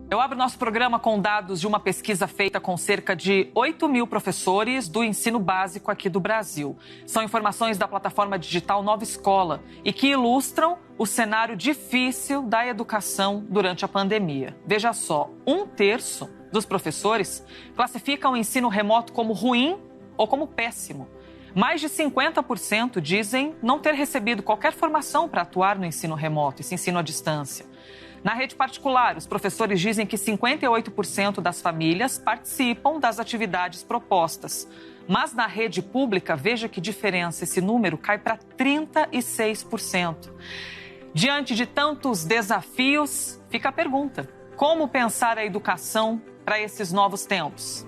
Eu abro nosso programa com dados de uma pesquisa feita com cerca de 8 mil professores do ensino básico aqui do Brasil. São informações da plataforma digital Nova Escola e que ilustram o cenário difícil da educação durante a pandemia. Veja só, 1/3 dos professores classificam o ensino remoto como ruim ou como péssimo. Mais de 50% dizem não ter recebido qualquer formação para atuar no ensino remoto, esse ensino à distância. Na rede particular, os professores dizem que 58% das famílias participam das atividades propostas. Mas na rede pública, veja que diferença, esse número cai para 36%. Diante de tantos desafios, fica a pergunta: como pensar a educação para esses novos tempos?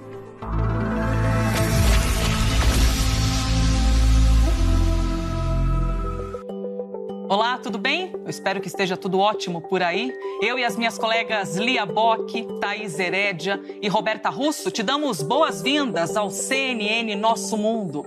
Olá, tudo bem? Eu espero que esteja tudo ótimo por aí. Eu e as minhas colegas Lia Bock, Thaís Herédia e Roberta Russo te damos boas-vindas ao CNN Nosso Mundo.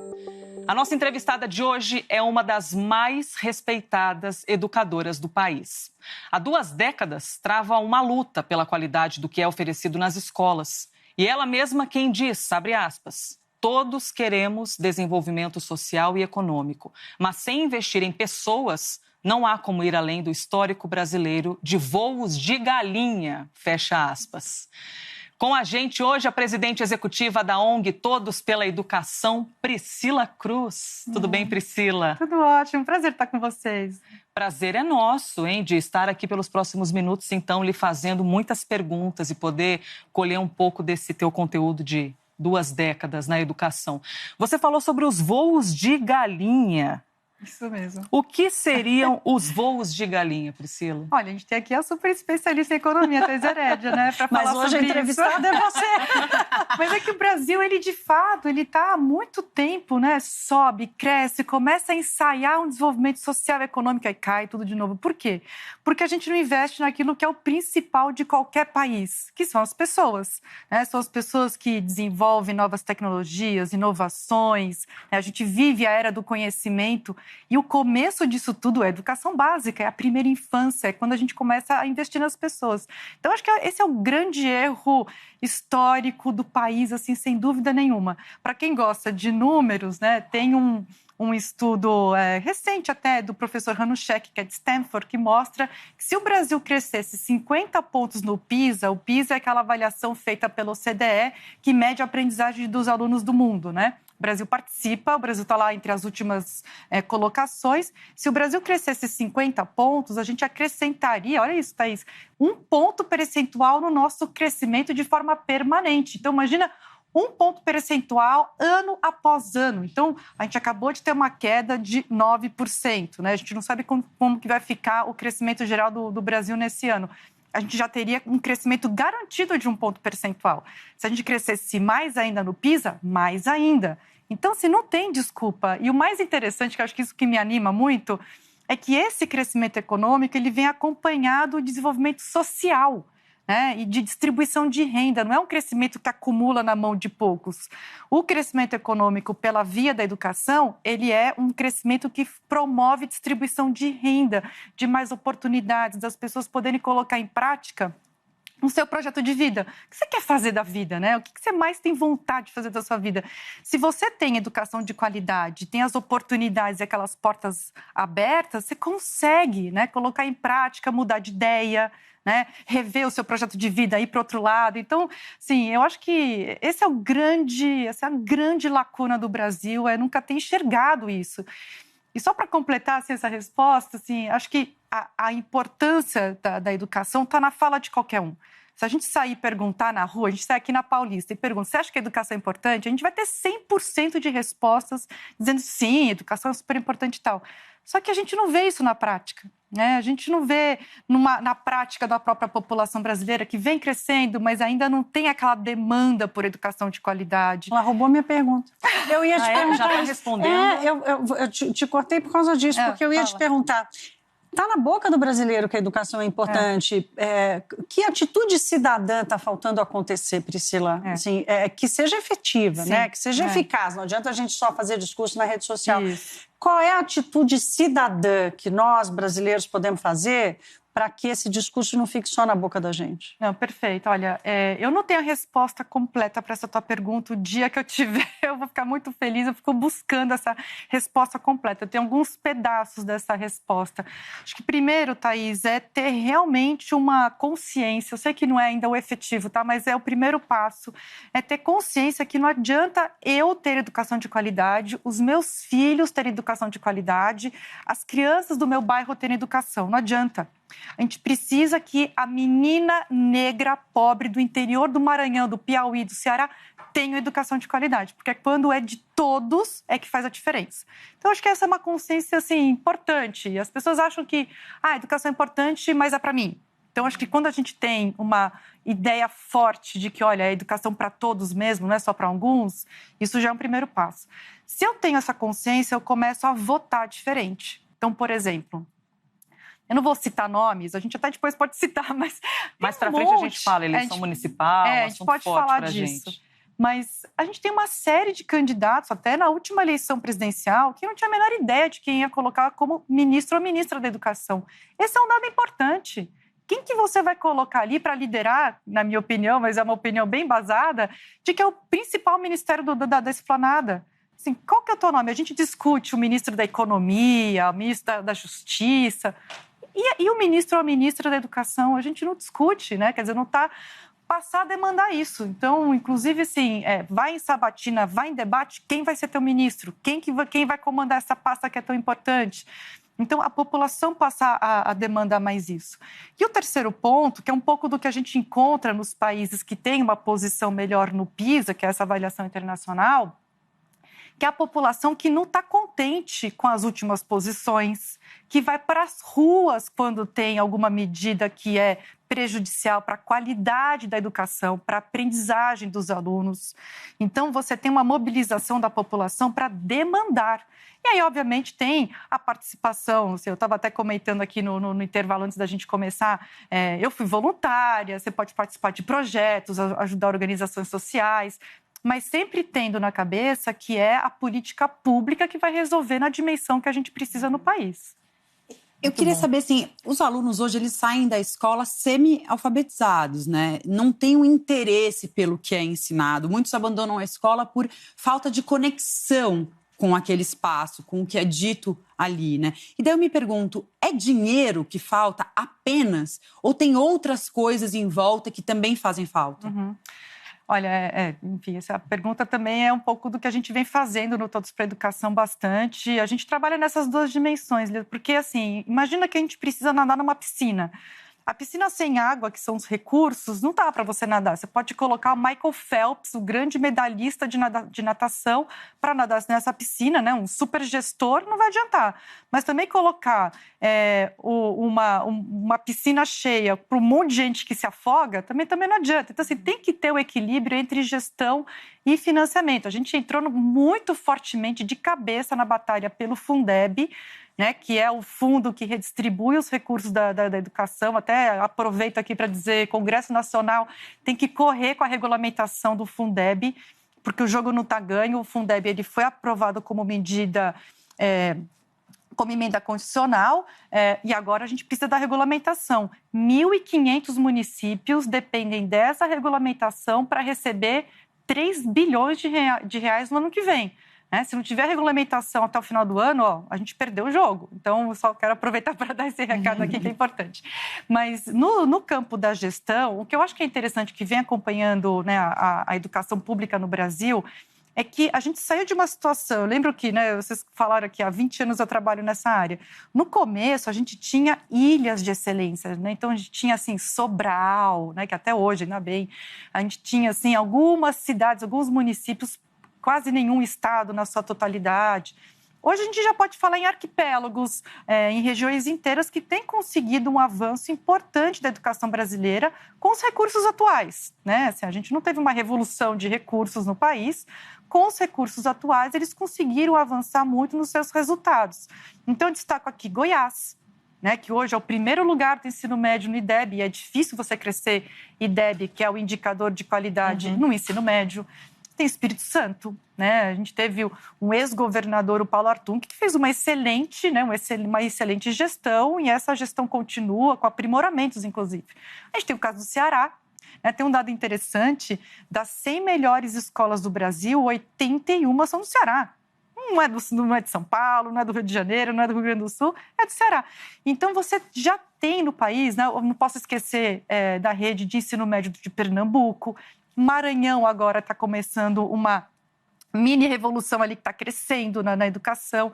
A nossa entrevistada de hoje é uma das mais respeitadas educadoras do país. Há 2 décadas trava uma luta pela qualidade do que é oferecido nas escolas. E ela mesma quem diz, abre aspas, todos queremos desenvolvimento social e econômico, mas sem investir em pessoas, não há como ir além do histórico brasileiro de voos de galinha, fecha aspas. Com a gente hoje a presidente executiva da ONG Todos pela Educação, Priscila Cruz. Tudo bem, Priscila? Tudo ótimo, prazer estar com vocês. Prazer é nosso, hein, de estar aqui pelos próximos minutos, então, lhe fazendo muitas perguntas e poder colher um pouco desse teu conteúdo de 2 décadas na educação. Você falou sobre os voos de galinha. Isso mesmo. O que seriam os voos de galinha, Priscila? Olha, a gente tem aqui a super especialista em economia, Thaís Herédia, né? Para falar sobre hoje a entrevistada é você. Mas é que o Brasil, ele de fato, ele está há muito tempo, né? Sobe, cresce, começa a ensaiar um desenvolvimento social e econômico e cai tudo de novo. Por quê? Porque a gente não investe naquilo que é o principal de qualquer país, que são as pessoas, né? São as pessoas que desenvolvem novas tecnologias, inovações, né? A gente vive a era do conhecimento. E o começo disso tudo é a educação básica, é a primeira infância, é quando a gente começa a investir nas pessoas. Então, acho que esse é o grande erro histórico do país, assim, sem dúvida nenhuma. Para quem gosta de números, né, tem um estudo recente até do professor Hanushek, que é de Stanford, que mostra que se o Brasil crescesse 50 pontos no PISA, o PISA é aquela avaliação feita pela OCDE que mede a aprendizagem dos alunos do mundo, né? O Brasil participa, o Brasil está lá entre as últimas colocações. Se o Brasil crescesse 50 pontos, a gente acrescentaria, olha isso, Thaís, 1 ponto percentual no nosso crescimento de forma permanente. Então, imagina 1 ponto percentual ano após ano. Então, a gente acabou de ter uma queda de 9%, né? A gente não sabe como que vai ficar o crescimento geral do Brasil nesse ano. A gente já teria um crescimento garantido de 1 ponto percentual. Se a gente crescesse mais ainda no PISA, mais ainda. Então, assim, não tem desculpa. E o mais interessante, que eu acho que isso que me anima muito, é que esse crescimento econômico ele vem acompanhado do desenvolvimento social, né, e de distribuição de renda. Não é um crescimento que acumula na mão de poucos. O crescimento econômico pela via da educação, ele é um crescimento que promove distribuição de renda, de mais oportunidades, das pessoas poderem colocar em prática no seu projeto de vida. O que você quer fazer da vida, né? O que você mais tem vontade de fazer da sua vida? Se você tem educação de qualidade, tem as oportunidades e aquelas portas abertas, você consegue, né, colocar em prática, mudar de ideia, né, rever o seu projeto de vida, ir para outro lado. Então, sim, eu acho que essa é a grande lacuna do Brasil, é nunca ter enxergado isso. E só para completar assim, essa resposta, assim, acho que a importância da educação está na fala de qualquer um. Se a gente sair e perguntar na rua, a gente sai aqui na Paulista e pergunta, você acha que a educação é importante? A gente vai ter 100% de respostas dizendo sim, a educação é super importante e tal. Só que a gente não vê isso na prática, né? A gente não vê na prática da própria população brasileira, que vem crescendo, mas ainda não tem aquela demanda por educação de qualidade. Ela roubou minha pergunta. Eu ia te perguntar. Já está respondendo? Eu te cortei por causa disso, porque eu ia te perguntar. Está na boca do brasileiro que a educação é importante. Que atitude cidadã está faltando acontecer, Priscila? Assim, que seja efetiva, né? Que seja eficaz. Não adianta a gente só fazer discurso na rede social. Isso. Qual é a atitude cidadã que nós, brasileiros, podemos fazer para que esse discurso não fique só na boca da gente? Não, perfeito. Olha, eu não tenho a resposta completa para essa tua pergunta. O dia que eu tiver, eu vou ficar muito feliz. Eu fico buscando essa resposta completa. Eu tenho alguns pedaços dessa resposta. Acho que primeiro, Thaís, é ter realmente uma consciência. Eu sei que não é ainda o efetivo, tá? Mas é o primeiro passo. É ter consciência que não adianta eu ter educação de qualidade, os meus filhos terem educação de qualidade, as crianças do meu bairro terem educação. Não adianta. A gente precisa que a menina negra pobre do interior do Maranhão, do Piauí, do Ceará, tenha educação de qualidade, porque quando é de todos é que faz a diferença. Então, acho que essa é uma consciência assim, importante. As pessoas acham que a educação é importante, mas é para mim. Então, acho que quando a gente tem uma ideia forte de que, olha, é educação para todos mesmo, não é só para alguns, isso já é um primeiro passo. Se eu tenho essa consciência, eu começo a votar diferente. Então, por exemplo, eu não vou citar nomes, a gente até depois pode citar, mas mais para frente a gente fala, eleição municipal, a gente pode falar disso. Mas a gente tem uma série de candidatos, até na última eleição presidencial, que não tinha a menor ideia de quem ia colocar como ministro ou ministra da educação. Esse é um dado importante. Quem que você vai colocar ali para liderar, na minha opinião, mas é uma opinião bem embasada, de que é o principal ministério da esplanada? Assim, qual que é o teu nome? A gente discute o ministro da Economia, o ministro da Justiça... E o ministro ou a ministra da Educação, a gente não discute, né? Quer dizer, não está passar a demandar isso. Então, inclusive, assim, vai em sabatina, vai em debate, quem vai ser teu ministro? Quem vai comandar essa pasta que é tão importante? Então, a população passa a demandar mais isso. E o terceiro ponto, que é um pouco do que a gente encontra nos países que têm uma posição melhor no PISA, que é essa avaliação internacional, que é a população que não está contente com as últimas posições, que vai para as ruas quando tem alguma medida que é prejudicial para a qualidade da educação, para a aprendizagem dos alunos. Então, você tem uma mobilização da população para demandar. E aí, obviamente, tem a participação. Eu estava até comentando aqui no intervalo antes da gente começar, eu fui voluntária, você pode participar de projetos, ajudar organizações sociais, mas sempre tendo na cabeça que é a política pública que vai resolver na dimensão que a gente precisa no país. Eu queria saber, assim, os alunos hoje, eles saem da escola semi-alfabetizados, né? Não têm um interesse pelo que é ensinado. Muitos abandonam a escola por falta de conexão com aquele espaço, com o que é dito ali, né? E daí eu me pergunto, é dinheiro que falta apenas? Ou tem outras coisas em volta que também fazem falta? Uhum. Olha, enfim, essa pergunta também é um pouco do que a gente vem fazendo no Todos para a Educação bastante. A gente trabalha nessas duas dimensões, porque, assim, imagina que a gente precisa nadar numa piscina. A piscina sem água, que são os recursos, não dá para você nadar. Você pode colocar o Michael Phelps, o grande medalhista de natação, para nadar nessa piscina, né? Um super gestor, não vai adiantar. Mas também colocar uma piscina cheia para um monte de gente que se afoga, também não adianta. Então, assim, tem que ter o equilíbrio entre gestão e financiamento. A gente entrou muito fortemente de cabeça na batalha pelo Fundeb, né, que é o fundo que redistribui os recursos da educação. Até aproveito aqui para dizer, Congresso Nacional tem que correr com a regulamentação do Fundeb, porque o jogo não está ganho. O Fundeb ele foi aprovado como medida, como emenda constitucional, e agora a gente precisa da regulamentação. 1.500 municípios dependem dessa regulamentação para receber 3 bilhões de reais no ano que vem. Se não tiver regulamentação até o final do ano, a gente perdeu o jogo. Então, eu só quero aproveitar para dar esse recado aqui que é importante. Mas no campo da gestão, o que eu acho que é interessante, que vem acompanhando, né, a educação pública no Brasil, é que a gente saiu de uma situação... Eu lembro que, né, vocês falaram aqui, há 20 anos eu trabalho nessa área. No começo, a gente tinha ilhas de excelência, né? Então, a gente tinha, assim, Sobral, né, que até hoje, ainda bem, a gente tinha, assim, algumas cidades, alguns municípios, quase nenhum estado na sua totalidade. Hoje a gente já pode falar em arquipélagos, em regiões inteiras que têm conseguido um avanço importante da educação brasileira com os recursos atuais, né? Assim, a gente não teve uma revolução de recursos no país. Com os recursos atuais, eles conseguiram avançar muito nos seus resultados. Então, eu destaco aqui Goiás, né, que hoje é o primeiro lugar do ensino médio no IDEB, e é difícil você crescer IDEB, que é o indicador de qualidade no ensino médio. tem Espírito Santo, né? A gente teve um ex-governador, o Paulo Artung, que fez uma excelente gestão, e essa gestão continua com aprimoramentos, inclusive. A gente tem o caso do Ceará, né? Tem um dado interessante: das 100 melhores escolas do Brasil, 81 são do Ceará. Não é de São Paulo, não é do Rio de Janeiro, não é do Rio Grande do Sul, é do Ceará. Então, você já tem no país, né? Eu não posso esquecer da rede de ensino médio de Pernambuco. Maranhão agora está começando uma mini revolução ali que está crescendo na educação.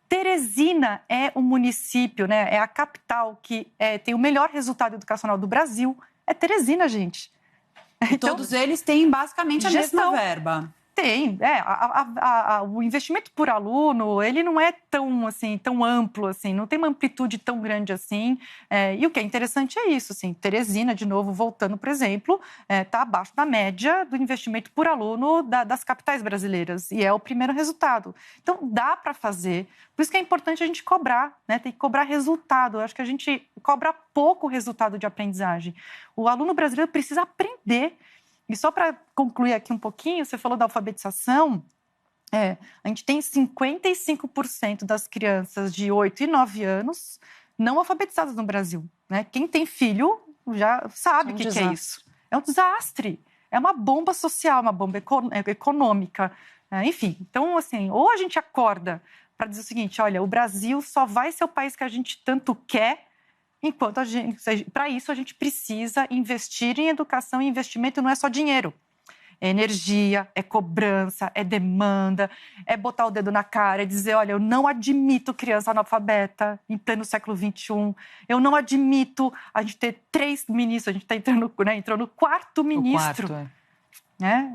Teresina é um município, né? É a capital que tem o melhor resultado educacional do Brasil. É Teresina, gente. Então, todos eles têm basicamente a mesma verba. Tem, o investimento por aluno, ele não é tão amplo assim, não tem uma amplitude tão grande assim, e o que é interessante é isso, assim, Teresina, de novo, voltando, por exemplo, está abaixo da média do investimento por aluno das capitais brasileiras, e é o primeiro resultado. Então, dá para fazer, por isso que é importante a gente cobrar, né? Tem que cobrar resultado. Eu acho que a gente cobra pouco resultado de aprendizagem. O aluno brasileiro precisa aprender. E só para concluir aqui um pouquinho, você falou da alfabetização, a gente tem 55% das crianças de 8 e 9 anos não alfabetizadas no Brasil, né? Quem tem filho já sabe o que é isso. É um desastre, é uma bomba social, uma bomba econômica, enfim. Então, assim, ou a gente acorda para dizer o seguinte: olha, o Brasil só vai ser o país que a gente tanto quer, enquanto para isso a gente precisa investir em educação, e investimento não é só dinheiro. É energia, é cobrança, é demanda, é botar o dedo na cara e dizer: olha, eu não admito criança analfabeta em pleno século XXI, eu não admito a gente ter 3 ministros, a gente está entrando, né, entrou no 4º ministro.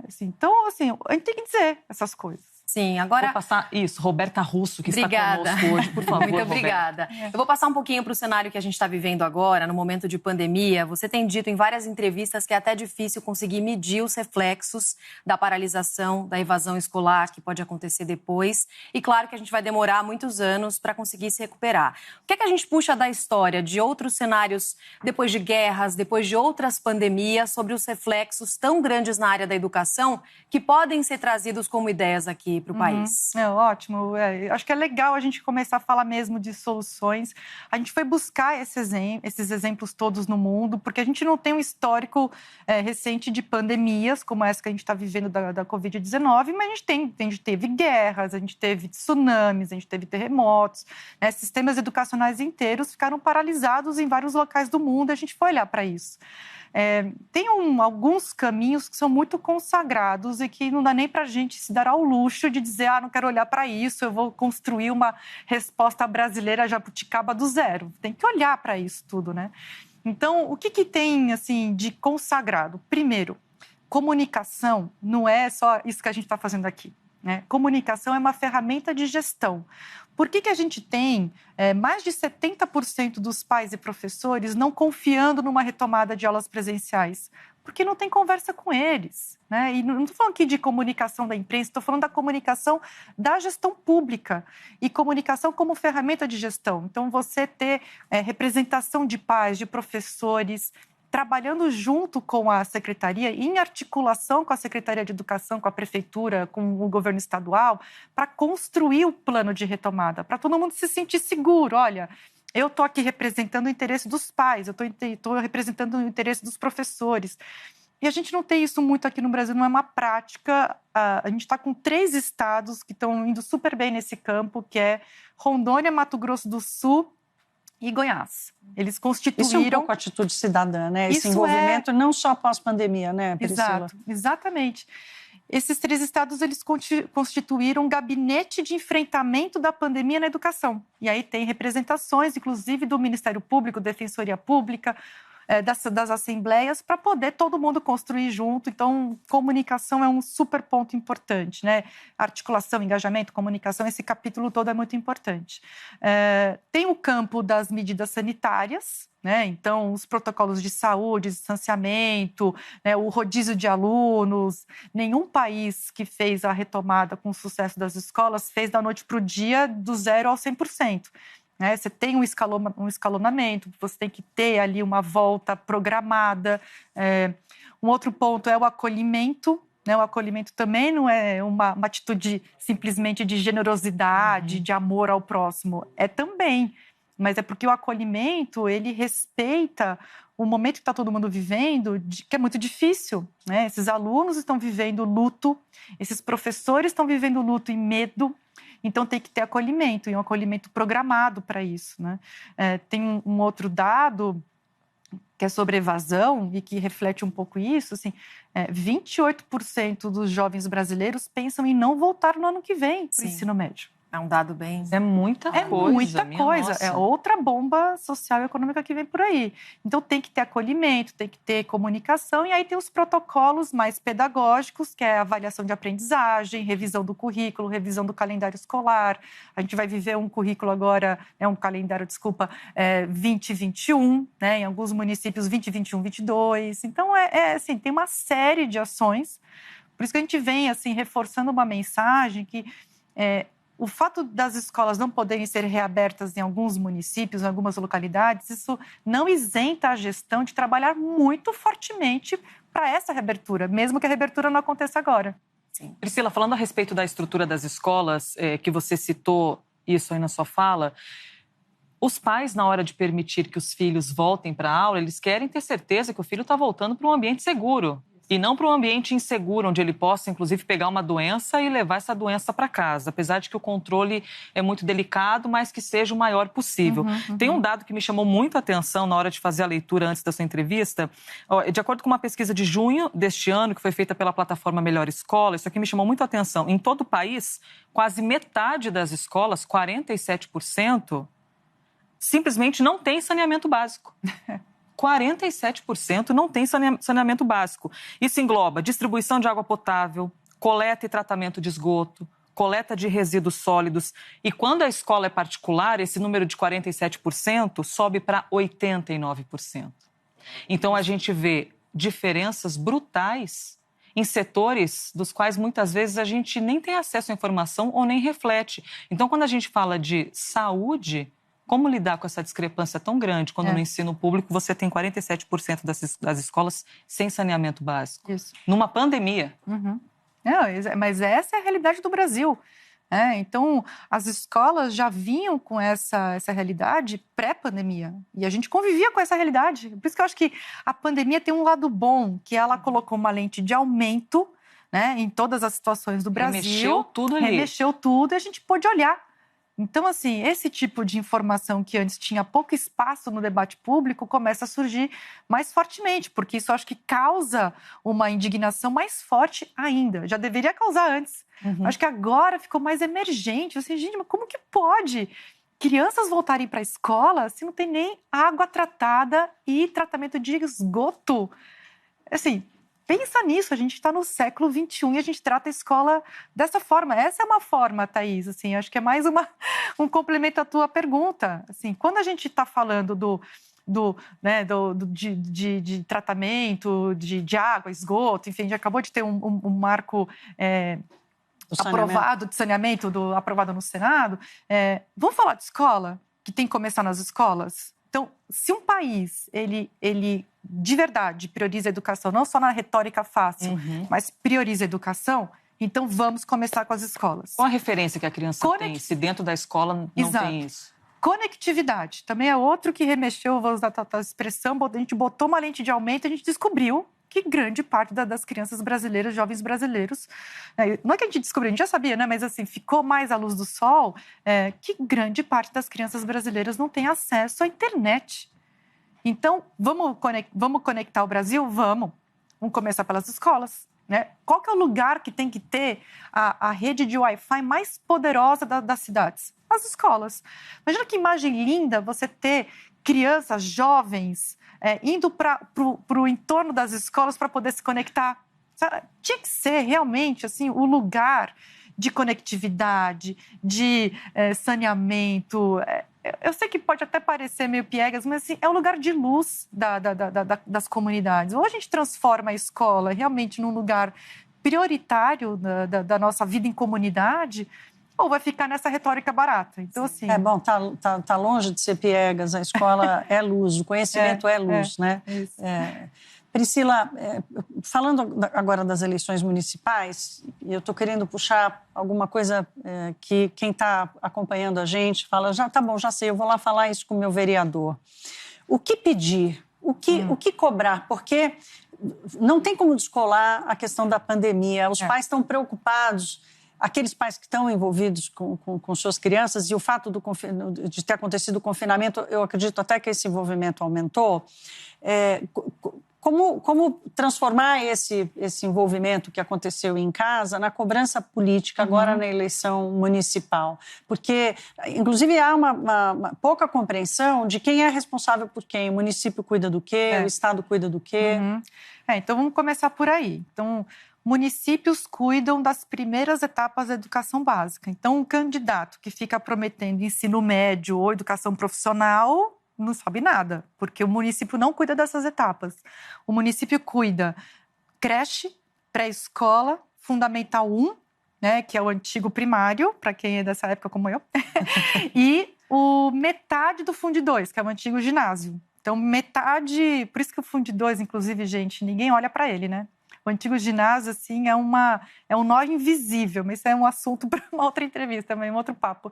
Assim, então, assim, a gente tem que dizer essas coisas. Sim, agora... Vou passar isso, Roberta Russo, que está conosco hoje, por favor. Muito obrigada. Eu vou passar um pouquinho para o cenário que a gente está vivendo agora, no momento de pandemia. Você tem dito em várias entrevistas que é até difícil conseguir medir os reflexos da paralisação, da evasão escolar, que pode acontecer depois. E claro que a gente vai demorar muitos anos para conseguir se recuperar. O que é que a gente puxa da história de outros cenários, depois de guerras, depois de outras pandemias, sobre os reflexos tão grandes na área da educação que podem ser trazidos como ideias aqui para o país? Ótimo. Acho que é legal a gente começar a falar mesmo de soluções. A gente foi buscar esses exemplos todos no mundo, porque a gente não tem um histórico recente de pandemias, como essa que a gente está vivendo da Covid-19, mas a gente teve guerras, a gente teve tsunamis, a gente teve terremotos, né? Sistemas educacionais inteiros ficaram paralisados em vários locais do mundo, e a gente foi olhar para isso. Tem alguns caminhos que são muito consagrados e que não dá nem para a gente se dar ao luxo de dizer: não quero olhar para isso, eu vou construir uma resposta brasileira jabuticaba do zero. Tem que olhar para isso tudo, né? Então, o que tem assim de consagrado? Primeiro, comunicação não é só isso que a gente está fazendo aqui, né? Comunicação é uma ferramenta de gestão. Por que a gente tem mais de 70% dos pais e professores não confiando numa retomada de aulas presenciais? Porque não tem conversa com eles, né? E não estou falando aqui de comunicação da imprensa, estou falando da comunicação da gestão pública e comunicação como ferramenta de gestão. Então, você ter representação de pais, de professores, trabalhando junto com a secretaria, em articulação com a Secretaria de Educação, com a Prefeitura, com o governo estadual, para construir o plano de retomada, para todo mundo se sentir seguro. Olha, eu estou aqui representando o interesse dos pais, eu estou representando o interesse dos professores. E a gente não tem isso muito aqui no Brasil, não é uma prática. A gente está com 3 estados que estão indo super bem nesse campo, que é Rondônia, Mato Grosso do Sul e Goiás. Eles constituíram... Isso é um pouco atitude cidadã, né? Esse envolvimento não só pós-pandemia, né, Priscila? Exato, exatamente. Esses 3 estados, eles constituíram um gabinete de enfrentamento da pandemia na educação. E aí tem representações, inclusive, do Ministério Público, Defensoria Pública, das assembleias, para poder todo mundo construir junto. Então, comunicação é um super ponto importante, né? Articulação, engajamento, comunicação, esse capítulo todo é muito importante. Tem o campo das medidas sanitárias, né? Então, os protocolos de saúde, distanciamento, né? O rodízio de alunos. Nenhum país que fez a retomada com sucesso das escolas fez da noite para o dia do 0 ao 100%. Você tem um escalonamento, você tem que ter ali uma volta programada. Um outro ponto é o acolhimento, né? O acolhimento também não é uma atitude simplesmente de generosidade, de amor ao próximo. É também, mas é porque o acolhimento, ele respeita o momento que está todo mundo vivendo, que é muito difícil, né? Esses alunos estão vivendo luto, esses professores estão vivendo luto e medo, então tem que ter acolhimento, e um acolhimento programado para isso, né? Tem um outro dado que é sobre evasão e que reflete um pouco isso, assim, 28% dos jovens brasileiros pensam em não voltar no ano que vem para o ensino médio. É um dado bem... É muita coisa. É muita coisa. É outra bomba social e econômica que vem por aí. Então, tem que ter acolhimento, tem que ter comunicação. E aí tem os protocolos mais pedagógicos, que é a avaliação de aprendizagem, revisão do currículo, revisão do calendário escolar. A gente vai viver um currículo agora, um calendário, 2021, né? Em alguns municípios, 2021, 22. Então, assim, tem uma série de ações. Por isso que a gente vem, assim, reforçando uma mensagem que... o fato das escolas não poderem ser reabertas em alguns municípios, em algumas localidades, isso não isenta a gestão de trabalhar muito fortemente para essa reabertura, mesmo que a reabertura não aconteça agora. Sim. Priscila, falando a respeito da estrutura das escolas, que você citou isso aí na sua fala, os pais, na hora de permitir que os filhos voltem para a aula, eles querem ter certeza que o filho está voltando para um ambiente seguro. E não para um ambiente inseguro, onde ele possa, inclusive, pegar uma doença e levar essa doença para casa. Apesar de que o controle é muito delicado, mas que seja o maior possível. Tem um dado que me chamou muito a atenção na hora de fazer a leitura antes da sua entrevista. De acordo com uma pesquisa de junho deste ano, que foi feita pela plataforma Melhor Escola, isso aqui me chamou muito a atenção. Em todo o país, quase metade das escolas, 47%, simplesmente não tem saneamento básico. 47% não tem saneamento básico. Isso engloba distribuição de água potável, coleta e tratamento de esgoto, coleta de resíduos sólidos. E quando a escola é particular, esse número de 47% sobe para 89%. Então, a gente vê diferenças brutais em setores dos quais, muitas vezes, a gente nem tem acesso à informação ou nem reflete. Então, quando a gente fala de saúde... Como lidar com essa discrepância tão grande quando no ensino público você tem 47% das escolas sem saneamento básico? Isso. Numa pandemia. Não, mas essa é a realidade do Brasil. Então, as escolas já vinham com essa realidade pré-pandemia. E a gente convivia com essa realidade. Por isso que eu acho que a pandemia tem um lado bom, que ela colocou uma lente de aumento, né, em todas as situações do Brasil. Remexeu tudo ali. Remexeu tudo e a gente pôde olhar. Então, assim, esse tipo de informação que antes tinha pouco espaço no debate público começa a surgir mais fortemente, porque isso acho que causa uma indignação mais forte ainda. Já deveria causar antes. Acho que agora ficou mais emergente. Assim, gente, mas como que pode crianças voltarem para a escola se não tem nem água tratada e tratamento de esgoto? Assim... Pensa nisso, a gente está no século XXI e a gente trata a escola dessa forma. Essa é uma forma, Thaís, assim, acho que é mais um complemento à tua pergunta. Assim, quando a gente está falando de tratamento, de água, esgoto, enfim, a gente acabou de ter um marco aprovado de saneamento, aprovado no Senado. Vamos falar de escola, que tem que começar nas escolas? Então, se um país, ele de verdade prioriza a educação, não só na retórica fácil, mas prioriza a educação, então vamos começar com as escolas. Qual a referência que a criança tem, se dentro da escola não tem isso? Conectividade, também é outro que remexeu, vou usar a expressão, a gente botou uma lente de aumento e a gente descobriu que grande parte das crianças brasileiras, jovens brasileiros, não é que a gente descobriu, a gente já sabia, né? Mas assim, ficou mais à luz do sol, que grande parte das crianças brasileiras não tem acesso à internet. Então, vamos conectar o Brasil? Vamos começar pelas escolas, né? Qual que é o lugar que tem que ter a rede de Wi-Fi mais poderosa das cidades? As escolas. Imagina que imagem linda você ter crianças, jovens, indo para o entorno das escolas para poder se conectar. Tinha que ser realmente assim, o lugar de conectividade, de saneamento. Eu sei que pode até parecer meio piegas, mas assim, é o lugar de luz das comunidades. Ou a gente transforma a escola realmente num lugar prioritário da nossa vida em comunidade, ou vai ficar nessa retórica barata. Então, assim... Tá longe de ser piegas, a escola é luz, o conhecimento é luz, né? Isso. Priscila, falando agora das eleições municipais, eu estou querendo puxar alguma coisa que quem está acompanhando a gente fala, tá bom, já sei, eu vou lá falar isso com o meu vereador. O que pedir? O que cobrar? Porque não tem como descolar a questão da pandemia. Os pais estão preocupados, aqueles pais que estão envolvidos com suas crianças, e o fato de ter acontecido o confinamento, eu acredito até que esse envolvimento aumentou. Como transformar esse envolvimento que aconteceu em casa na cobrança política agora na eleição municipal? Porque, inclusive, há uma pouca compreensão de quem é responsável por quem. O município cuida do quê? O Estado cuida do quê? Então, vamos começar por aí. Então, municípios cuidam das primeiras etapas da educação básica. Então, um candidato que fica prometendo ensino médio ou educação profissional não sabe nada, porque o município não cuida dessas etapas. O município cuida creche, pré-escola, Fundamental 1, né, que é o antigo primário, para quem é dessa época como eu, e metade do Fundi 2, que é o antigo ginásio. Então, metade... Por isso que o Fundi 2, inclusive, gente, ninguém olha para ele, né? O antigo ginásio, assim, é um nó invisível, mas isso é um assunto para uma outra entrevista também, um outro papo.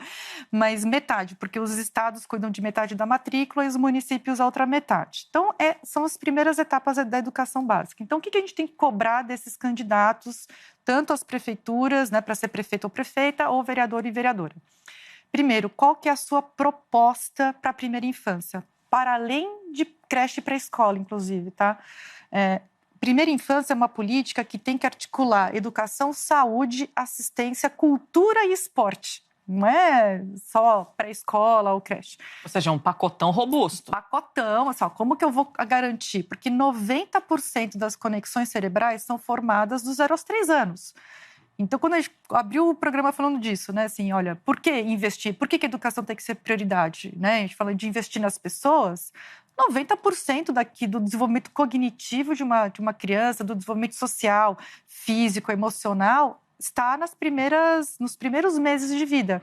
Mas metade, porque os estados cuidam de metade da matrícula e os municípios a outra metade. Então, são as primeiras etapas da educação básica. Então, o que a gente tem que cobrar desses candidatos, tanto as prefeituras, né, para ser prefeito ou prefeita, ou vereador e vereadora? Primeiro, qual que é a sua proposta para a primeira infância? Para além de creche pré-escola, inclusive, tá? Primeira infância é uma política que tem que articular educação, saúde, assistência, cultura e esporte. Não é só pré-escola ou creche. Ou seja, um pacotão robusto. Pacotão, assim, como que eu vou garantir? Porque 90% das conexões cerebrais são formadas dos 0 aos 3 anos. Então, quando a gente abriu o programa falando disso, né, assim, olha, por que investir? Por que a educação tem que ser prioridade? Né? A gente fala de investir nas pessoas. 90% do desenvolvimento cognitivo de uma criança, do desenvolvimento social, físico, emocional, está nos primeiros meses de vida.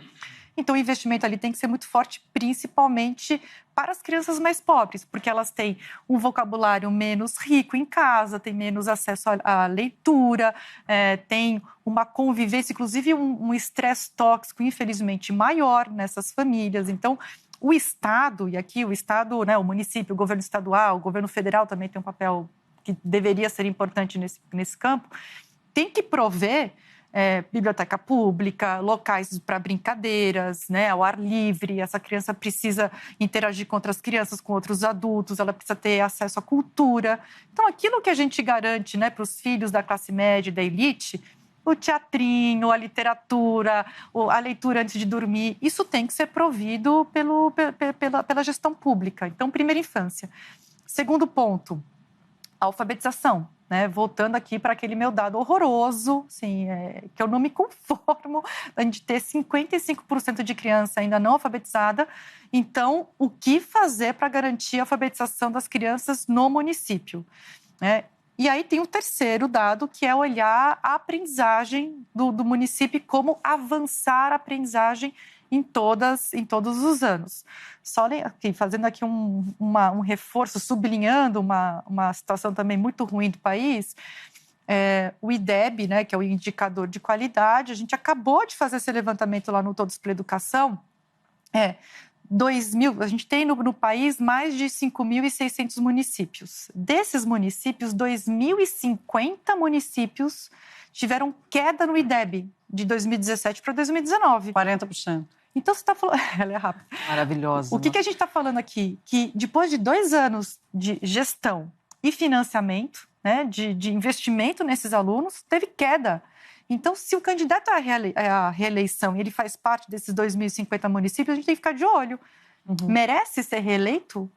Então, o investimento ali tem que ser muito forte, principalmente para as crianças mais pobres, porque elas têm um vocabulário menos rico em casa, têm menos acesso à leitura, têm uma convivência, inclusive um estresse tóxico, infelizmente, maior nessas famílias. Então, o Estado, e aqui o Estado, né, o município, o governo estadual, o governo federal também tem um papel que deveria ser importante nesse campo, tem que prover biblioteca pública, locais para brincadeiras, né, ao ar livre. Essa criança precisa interagir com outras crianças, com outros adultos, ela precisa ter acesso à cultura. Então, aquilo que a gente garante, né, para os filhos da classe média e da elite, o teatrinho, a literatura, a leitura antes de dormir, isso tem que ser provido pela gestão pública. Então, primeira infância. Segundo ponto, a alfabetização. Né, voltando aqui para aquele meu dado horroroso, assim, que eu não me conformo de ter 55% de criança ainda não alfabetizada. Então, o que fazer para garantir a alfabetização das crianças no município? Né? E aí tem o terceiro dado, que é olhar a aprendizagem do município, como avançar a aprendizagem em todos os anos. Só aqui, fazendo aqui um reforço, sublinhando uma situação também muito ruim do país, o IDEB, né, que é o indicador de qualidade, a gente acabou de fazer esse levantamento lá no Todos pela Educação, a gente tem no país mais de 5.600 municípios. Desses municípios, 2.050 municípios tiveram queda no IDEB de 2017 para 2019. 40%. Então, você está falando... Ela é rápida. Maravilhosa. O que a gente está falando aqui? Que depois de 2 anos de gestão e financiamento, né, de investimento nesses alunos, teve queda. Então, se o candidato à reeleição e ele faz parte desses 2.050 municípios, a gente tem que ficar de olho. Merece ser reeleito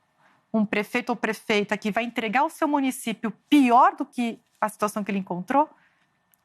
um prefeito ou prefeita que vai entregar o seu município pior do que a situação que ele encontrou?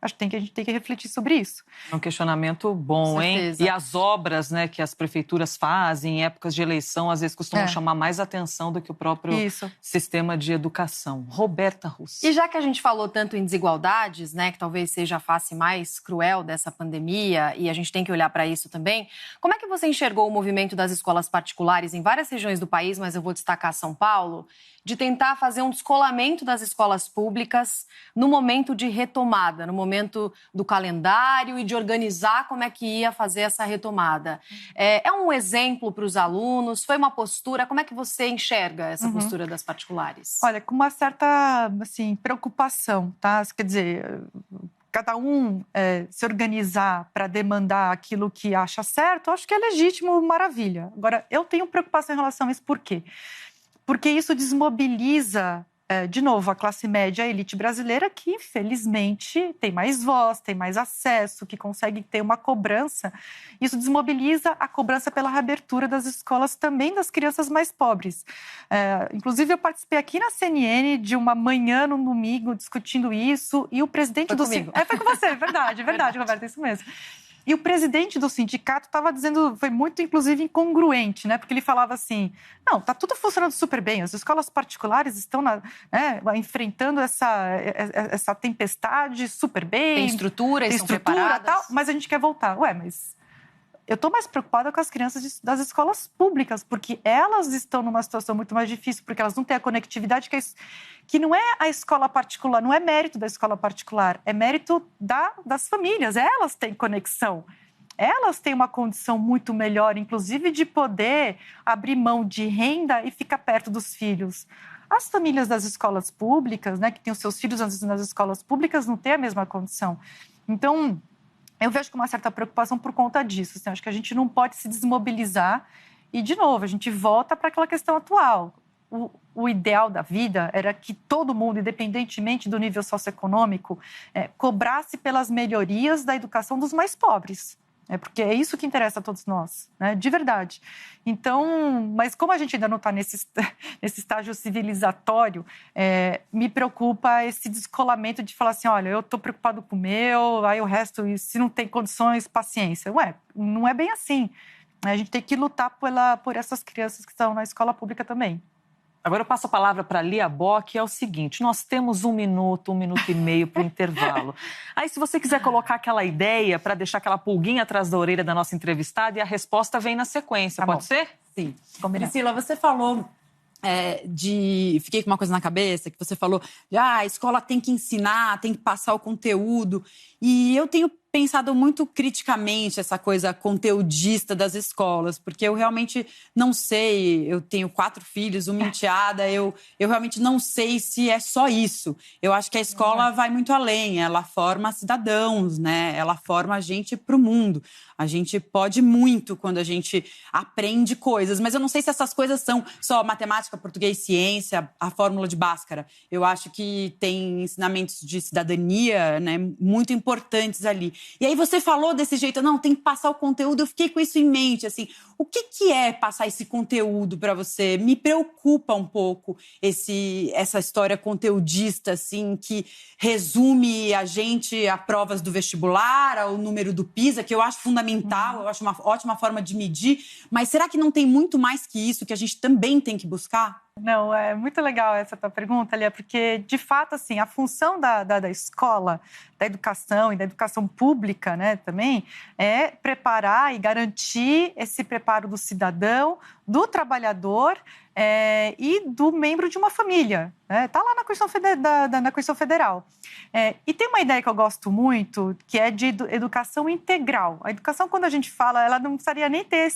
Acho que a gente tem que refletir sobre isso. É um questionamento bom, hein? E as obras, né, que as prefeituras fazem em épocas de eleição, às vezes costumam chamar mais atenção do que o próprio sistema de educação. Roberta Russo. E já que a gente falou tanto em desigualdades, né, que talvez seja a face mais cruel dessa pandemia, e a gente tem que olhar para isso também, como é que você enxergou o movimento das escolas particulares em várias regiões do país, mas eu vou destacar São Paulo, de tentar fazer um descolamento das escolas públicas no momento de retomada, no momento do calendário e de organizar como é que ia fazer essa retomada? É um exemplo para os alunos? Foi uma postura? Como é que você enxerga essa postura das particulares? Olha, com uma certa, assim, preocupação, tá? Quer dizer, cada um se organizar para demandar aquilo que acha certo, eu acho que é legítimo, maravilha. Agora, eu tenho preocupação em relação a isso, por quê? Porque isso desmobiliza, de novo, a classe média, a elite brasileira, que, infelizmente, tem mais voz, tem mais acesso, que consegue ter uma cobrança. Isso desmobiliza a cobrança pela reabertura das escolas, também das crianças mais pobres. Inclusive, eu participei aqui na CNN de uma manhã, no domingo, discutindo isso, e o presidente do sindicato... Foi com você, verdade, Roberta, é isso mesmo. E o presidente do sindicato estava dizendo, foi muito, inclusive, incongruente, né? Porque ele falava assim, não, está tudo funcionando super bem, as escolas particulares estão enfrentando essa tempestade super bem. Tem estrutura, estão preparadas. Tal, mas a gente quer voltar. Mas eu estou mais preocupada com as crianças das escolas públicas, porque elas estão numa situação muito mais difícil, porque elas não têm a conectividade que não é a escola particular, não é mérito da escola particular, é mérito das famílias. Elas têm conexão, elas têm uma condição muito melhor, inclusive de poder abrir mão de renda e ficar perto dos filhos. As famílias das escolas públicas, né, que têm os seus filhos nas escolas públicas, não têm a mesma condição. Então, eu vejo com uma certa preocupação por conta disso. Assim, acho que a gente não pode se desmobilizar e, de novo, a gente volta para aquela questão atual. O ideal da vida era que todo mundo, independentemente do nível socioeconômico, cobrasse pelas melhorias da educação dos mais pobres. Porque é isso que interessa a todos nós, né? De verdade. Então, mas como a gente ainda não está nesse estágio civilizatório, me preocupa esse descolamento de falar assim, olha, eu estou preocupado com o meu, aí o resto, se não tem condições, paciência. Não é bem assim. A gente tem que lutar por essas crianças que estão na escola pública também. Agora eu passo a palavra para a Lia Bock, que é o seguinte, nós temos 1 minuto e meio para o intervalo. Aí, se você quiser colocar aquela ideia para deixar aquela pulguinha atrás da orelha da nossa entrevistada, e a resposta vem na sequência, pode ser? Sim. Priscila, você falou fiquei com uma coisa na cabeça, que você falou a escola tem que ensinar, tem que passar o conteúdo, e eu tenho pensado muito criticamente essa coisa conteudista das escolas, porque eu realmente não sei, eu tenho 4 filhos, uma enteada, eu realmente não sei se é só isso. Eu acho que a escola vai muito além, ela forma cidadãos, né? Ela forma a gente para o mundo. A gente pode muito quando a gente aprende coisas, mas eu não sei se essas coisas são só matemática, português, ciência, a fórmula de Bhaskara. Eu acho que tem ensinamentos de cidadania, né, muito importantes ali. E aí você falou desse jeito, não, tem que passar o conteúdo, eu fiquei com isso em mente, assim, o que é passar esse conteúdo para você? Me preocupa um pouco essa história conteudista, assim, que resume a gente a provas do vestibular, ao número do PISA, que eu acho fundamental, eu acho uma ótima forma de medir, mas será que não tem muito mais que isso que a gente também tem que buscar? Não, é muito legal essa tua pergunta, Lia, porque, de fato, assim, a função da escola, da educação e da educação pública, né, também, é preparar e garantir esse preparo do cidadão, do trabalhador e do membro de uma família. Está lá na Constituição Federal. E tem uma ideia que eu gosto muito, que é de educação integral. A educação, quando a gente fala, ela não precisaria nem ter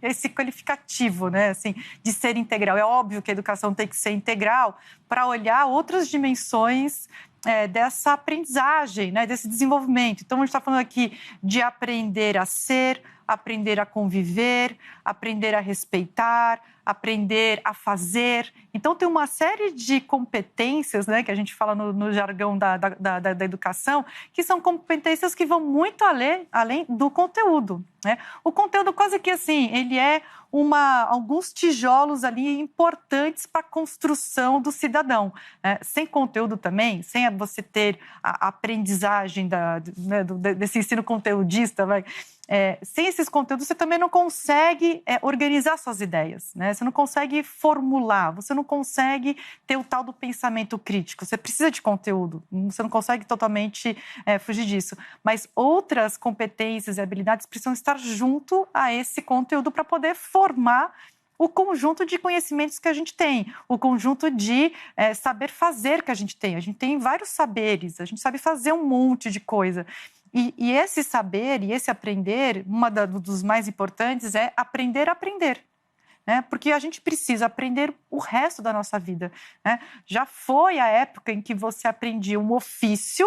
esse qualificativo, né, assim, de ser integral. É óbvio que a educação tem que ser integral para olhar outras dimensões dessa aprendizagem, né, desse desenvolvimento. Então, a gente está falando aqui de aprender a ser, aprender a conviver, aprender a respeitar, aprender a fazer. Então, tem uma série de competências, né, que a gente fala no jargão da educação, que são competências que vão muito além do conteúdo, né? O conteúdo quase que assim, ele é alguns tijolos ali importantes para a construção do cidadão. Sem conteúdo também, sem você ter a aprendizagem desse ensino conteudista, sem esses conteúdos, você também não consegue organizar suas ideias, né? Você não consegue formular, você não consegue ter o tal do pensamento crítico. Você precisa de conteúdo, você não consegue totalmente fugir disso. Mas outras competências e habilidades precisam estar junto a esse conteúdo para poder formar o conjunto de conhecimentos que a gente tem, o conjunto de saber fazer que a gente tem. A gente tem vários saberes, a gente sabe fazer um monte de coisa. E esse saber e esse aprender, dos mais importantes é aprender a aprender, né? Porque a gente precisa aprender o resto da nossa vida, né? Já foi a época em que você aprendia um ofício,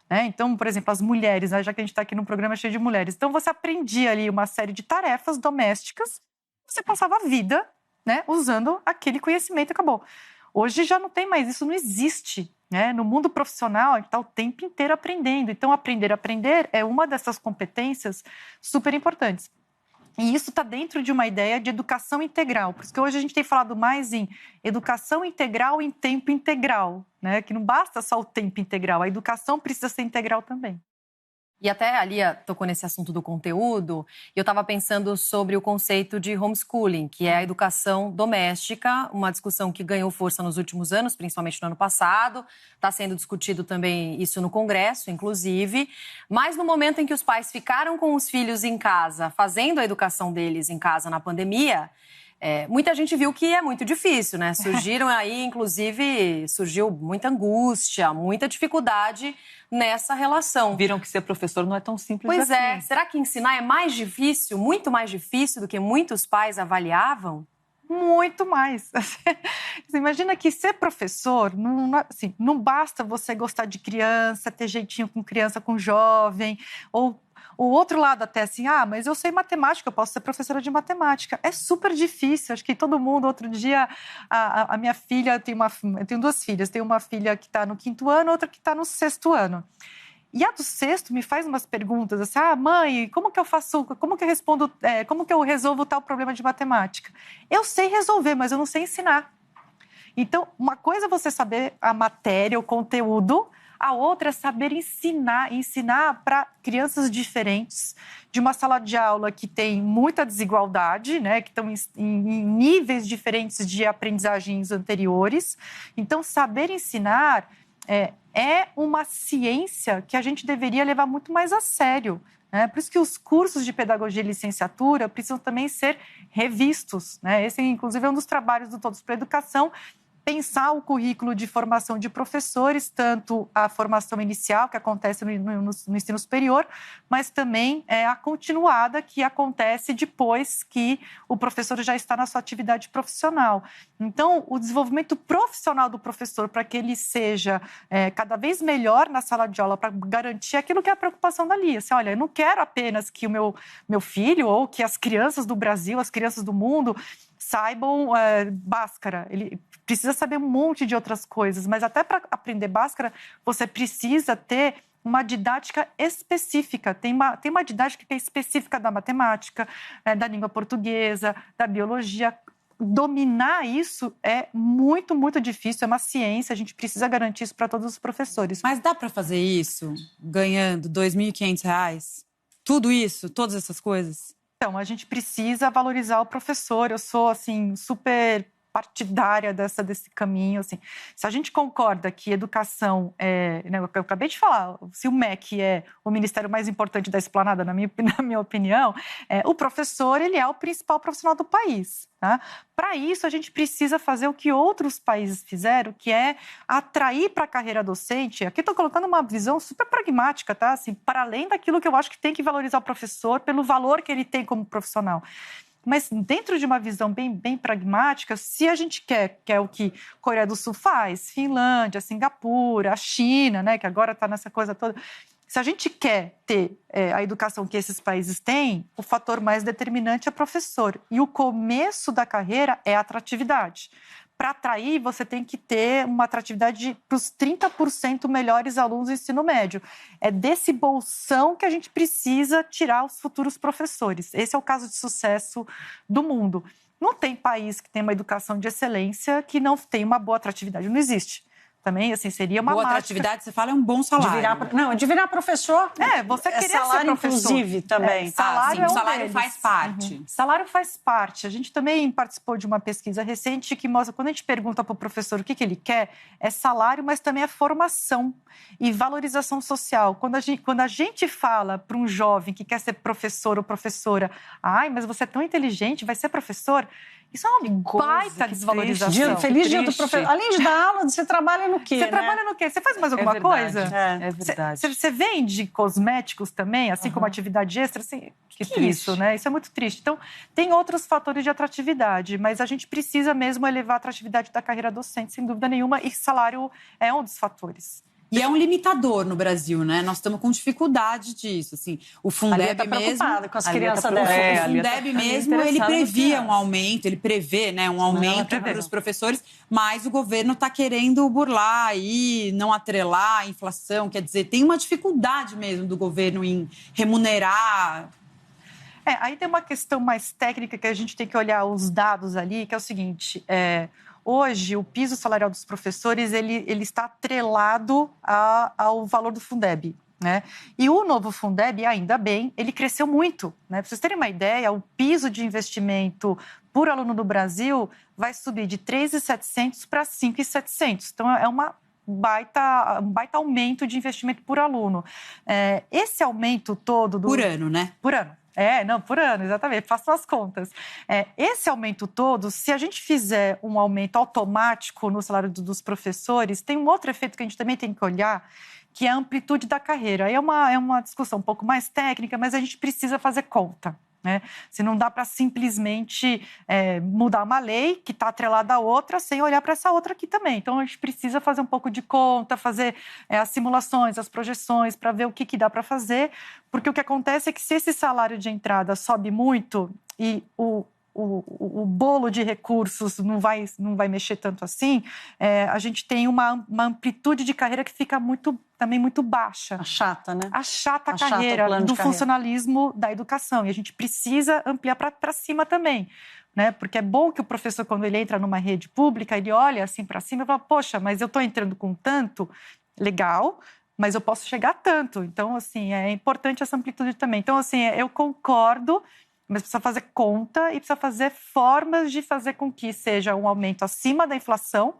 né? Então, por exemplo, as mulheres, né? Já que a gente está aqui num programa cheio de mulheres, então você aprendia ali uma série de tarefas domésticas, você passava a vida, né, usando aquele conhecimento e acabou. Hoje já não tem mais, isso não existe. No mundo profissional, a gente está o tempo inteiro aprendendo. Então, aprender a aprender é uma dessas competências super importantes. E isso está dentro de uma ideia de educação integral. Por isso que hoje a gente tem falado mais em educação integral em tempo integral, né? Que não basta só o tempo integral, a educação precisa ser integral também. E até a Lia tocou nesse assunto do conteúdo, e eu estava pensando sobre o conceito de homeschooling, que é a educação doméstica, uma discussão que ganhou força nos últimos anos, principalmente no ano passado, está sendo discutido também isso no Congresso, inclusive, mas no momento em que os pais ficaram com os filhos em casa, fazendo a educação deles em casa na pandemia, muita gente viu que é muito difícil, né? Surgiram aí, inclusive, surgiu muita angústia, muita dificuldade nessa relação. Viram que ser professor não é tão simples assim. Pois é. Será que ensinar é mais difícil, muito mais difícil do que muitos pais avaliavam? Muito mais. Você imagina que ser professor, não basta você gostar de criança, ter jeitinho com criança, com jovem, ou o outro lado até assim, mas eu sei matemática, eu posso ser professora de matemática. É super difícil, acho que todo mundo, outro dia, a minha filha, eu tenho duas filhas, tem uma filha que está no 5º ano, outra que está no 6º ano. E a do 6º me faz umas perguntas assim, mãe, como que eu faço, como que eu respondo, como que eu resolvo tal problema de matemática? Eu sei resolver, mas eu não sei ensinar. Então, uma coisa é você saber a matéria, o conteúdo, a outra é saber ensinar para crianças diferentes, de uma sala de aula que tem muita desigualdade, né, que estão em níveis diferentes de aprendizagens anteriores. Então, saber ensinar é uma ciência que a gente deveria levar muito mais a sério. Por isso que os cursos de pedagogia e licenciatura precisam também ser revistos, né? Esse, inclusive, é um dos trabalhos do Todos para a Educação, pensar o currículo de formação de professores, tanto a formação inicial, que acontece no ensino superior, mas também a continuada, que acontece depois que o professor já está na sua atividade profissional. Então, o desenvolvimento profissional do professor, para que ele seja cada vez melhor na sala de aula, para garantir aquilo que é a preocupação da Lia. Assim, olha, eu não quero apenas que o meu filho ou que as crianças do Brasil, as crianças do mundo, saibam Bhaskara. Ele precisa saber um monte de outras coisas, mas até para aprender Bhaskara, você precisa ter uma didática específica. Tem uma didática que é específica da matemática, da língua portuguesa, da biologia. Dominar isso é muito, muito difícil, é uma ciência, a gente precisa garantir isso para todos os professores. Mas dá para fazer isso ganhando R$ 2.500? Tudo isso, todas essas coisas? Então, a gente precisa valorizar o professor. Eu sou, assim, super partidária desse caminho. Assim. Se a gente concorda que educação né, eu acabei de falar, se o MEC é o ministério mais importante da esplanada, na minha opinião, o professor, ele é o principal profissional do país. Tá? Para isso, a gente precisa fazer o que outros países fizeram, que é atrair para a carreira docente. Aqui estou colocando uma visão super pragmática, tá? Assim, para além daquilo que eu acho que tem que valorizar o professor pelo valor que ele tem como profissional. Mas dentro de uma visão bem pragmática, se a gente quer, que é o que Coreia do Sul faz, Finlândia, Singapura, a China, né, que agora está nessa coisa toda, Se a gente quer ter a educação que esses países têm, o fator mais determinante é professor. E o começo da carreira é a atratividade. Para atrair, você tem que ter uma atratividade para os 30% melhores alunos do ensino médio. É desse bolsão que a gente precisa tirar os futuros professores. Esse é o caso de sucesso do mundo. Não tem país que tem uma educação de excelência que não tem uma boa atratividade. Não existe. Também, assim, seria uma boa mágica. Atratividade, você fala, é um bom salário. De virar professor. Você queria salário, ser professor. Inclusive, também. Salário o salário faz parte. Salário faz parte. A gente também participou de uma pesquisa recente que mostra, quando a gente pergunta para o professor o que ele quer, é salário, mas também é formação e valorização social. Quando a gente fala para um jovem que quer ser professor ou professora, mas você é tão inteligente, vai ser professor... Isso é uma baita desvalorização. Feliz dia do professor. Além de dar aula, você trabalha no quê? Você trabalha no quê? Você faz mais alguma coisa? É verdade. Você vende cosméticos também, assim como atividade extra? Assim, que triste, isso, né? Isso é muito triste. Então, tem outros fatores de atratividade, mas a gente precisa mesmo elevar a atratividade da carreira docente, sem dúvida nenhuma, e salário é um dos fatores. E é um limitador no Brasil, né? Nós estamos com dificuldade disso, assim. O Fundeb mesmo... com as crianças dela. O Fundeb mesmo, ele previa um aumento, ele prevê, né, um aumento para os professores, mas o governo está querendo burlar aí, não atrelar a inflação, quer dizer, tem uma dificuldade mesmo do governo em remunerar... Aí tem uma questão mais técnica que a gente tem que olhar os dados ali, que é o seguinte... Hoje, o piso salarial dos professores ele está atrelado ao valor do Fundeb, né? E o novo Fundeb, ainda bem, ele cresceu muito, né? Para vocês terem uma ideia, o piso de investimento por aluno do Brasil vai subir de 3.700 para 5.700. Então, é um baita aumento de investimento por aluno. Esse aumento todo... Por ano, né? Por ano. Por ano, exatamente, façam as contas. Esse aumento todo, se a gente fizer um aumento automático no salário dos professores, tem um outro efeito que a gente também tem que olhar, que é a amplitude da carreira. Aí é uma discussão um pouco mais técnica, mas a gente precisa fazer conta. Né? Se não dá para simplesmente mudar uma lei que está atrelada à outra sem olhar para essa outra aqui também. Então, a gente precisa fazer um pouco de conta, fazer as simulações, as projeções, para ver o que dá para fazer, porque o que acontece é que se esse salário de entrada sobe muito e o bolo de recursos não vai mexer tanto assim, a gente tem uma amplitude de carreira que fica também muito baixa. Achata, né? Achata a carreira do funcionalismo da educação. E a gente precisa ampliar para cima também. Né? Porque é bom que o professor, quando ele entra numa rede pública, ele olha assim para cima e fala, poxa, mas eu estou entrando com tanto, legal, mas eu posso chegar a tanto. Então, assim, é importante essa amplitude também. Então, assim, eu concordo, mas precisa fazer conta e precisa fazer formas de fazer com que seja um aumento acima da inflação,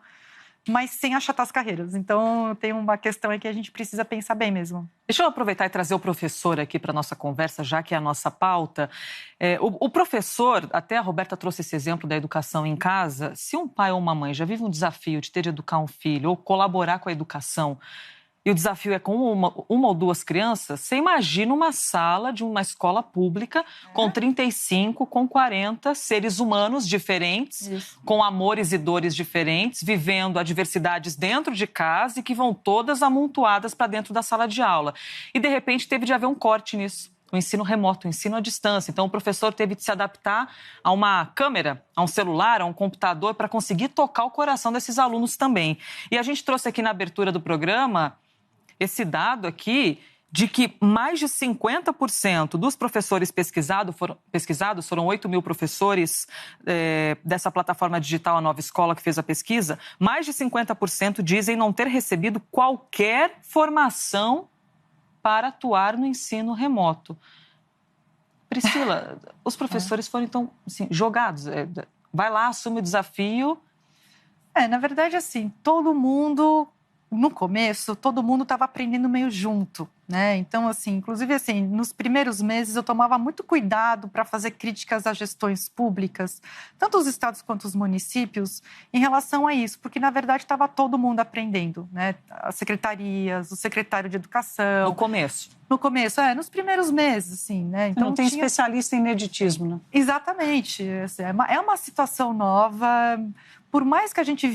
mas sem achatar as carreiras. Então, tem uma questão aí que a gente precisa pensar bem mesmo. Deixa eu aproveitar e trazer o professor aqui para a nossa conversa, já que é a nossa pauta. O professor, até a Roberta trouxe esse exemplo da educação em casa, se um pai ou uma mãe já vive um desafio de ter de educar um filho ou colaborar com a educação, e o desafio é com uma ou duas crianças, você imagina uma sala de uma escola pública com 35, com 40 seres humanos diferentes, com amores e dores diferentes, vivendo adversidades dentro de casa e que vão todas amontoadas para dentro da sala de aula. E, de repente, teve de haver um corte nisso. O ensino remoto, o ensino à distância. Então, o professor teve de se adaptar a uma câmera, a um celular, a um computador, para conseguir tocar o coração desses alunos também. E a gente trouxe aqui na abertura do programa esse dado aqui de que mais de 50% dos professores pesquisados, foram 8 mil professores dessa plataforma digital A Nova Escola que fez a pesquisa, mais de 50% dizem não ter recebido qualquer formação para atuar no ensino remoto. Priscila, os professores foram, então, assim, jogados. Vai lá, assume o desafio. Na verdade, assim, todo mundo... No começo, todo mundo estava aprendendo meio junto, né? Então, assim, inclusive, assim, nos primeiros meses eu tomava muito cuidado para fazer críticas às gestões públicas, tanto os estados quanto os municípios, em relação a isso, porque, na verdade, estava todo mundo aprendendo, né? As secretarias, o secretário de educação... No começo. No começo, nos primeiros meses, assim, né? Então, não tem especialista em ineditismo, né? Exatamente. Assim, é uma situação nova... por mais que a gente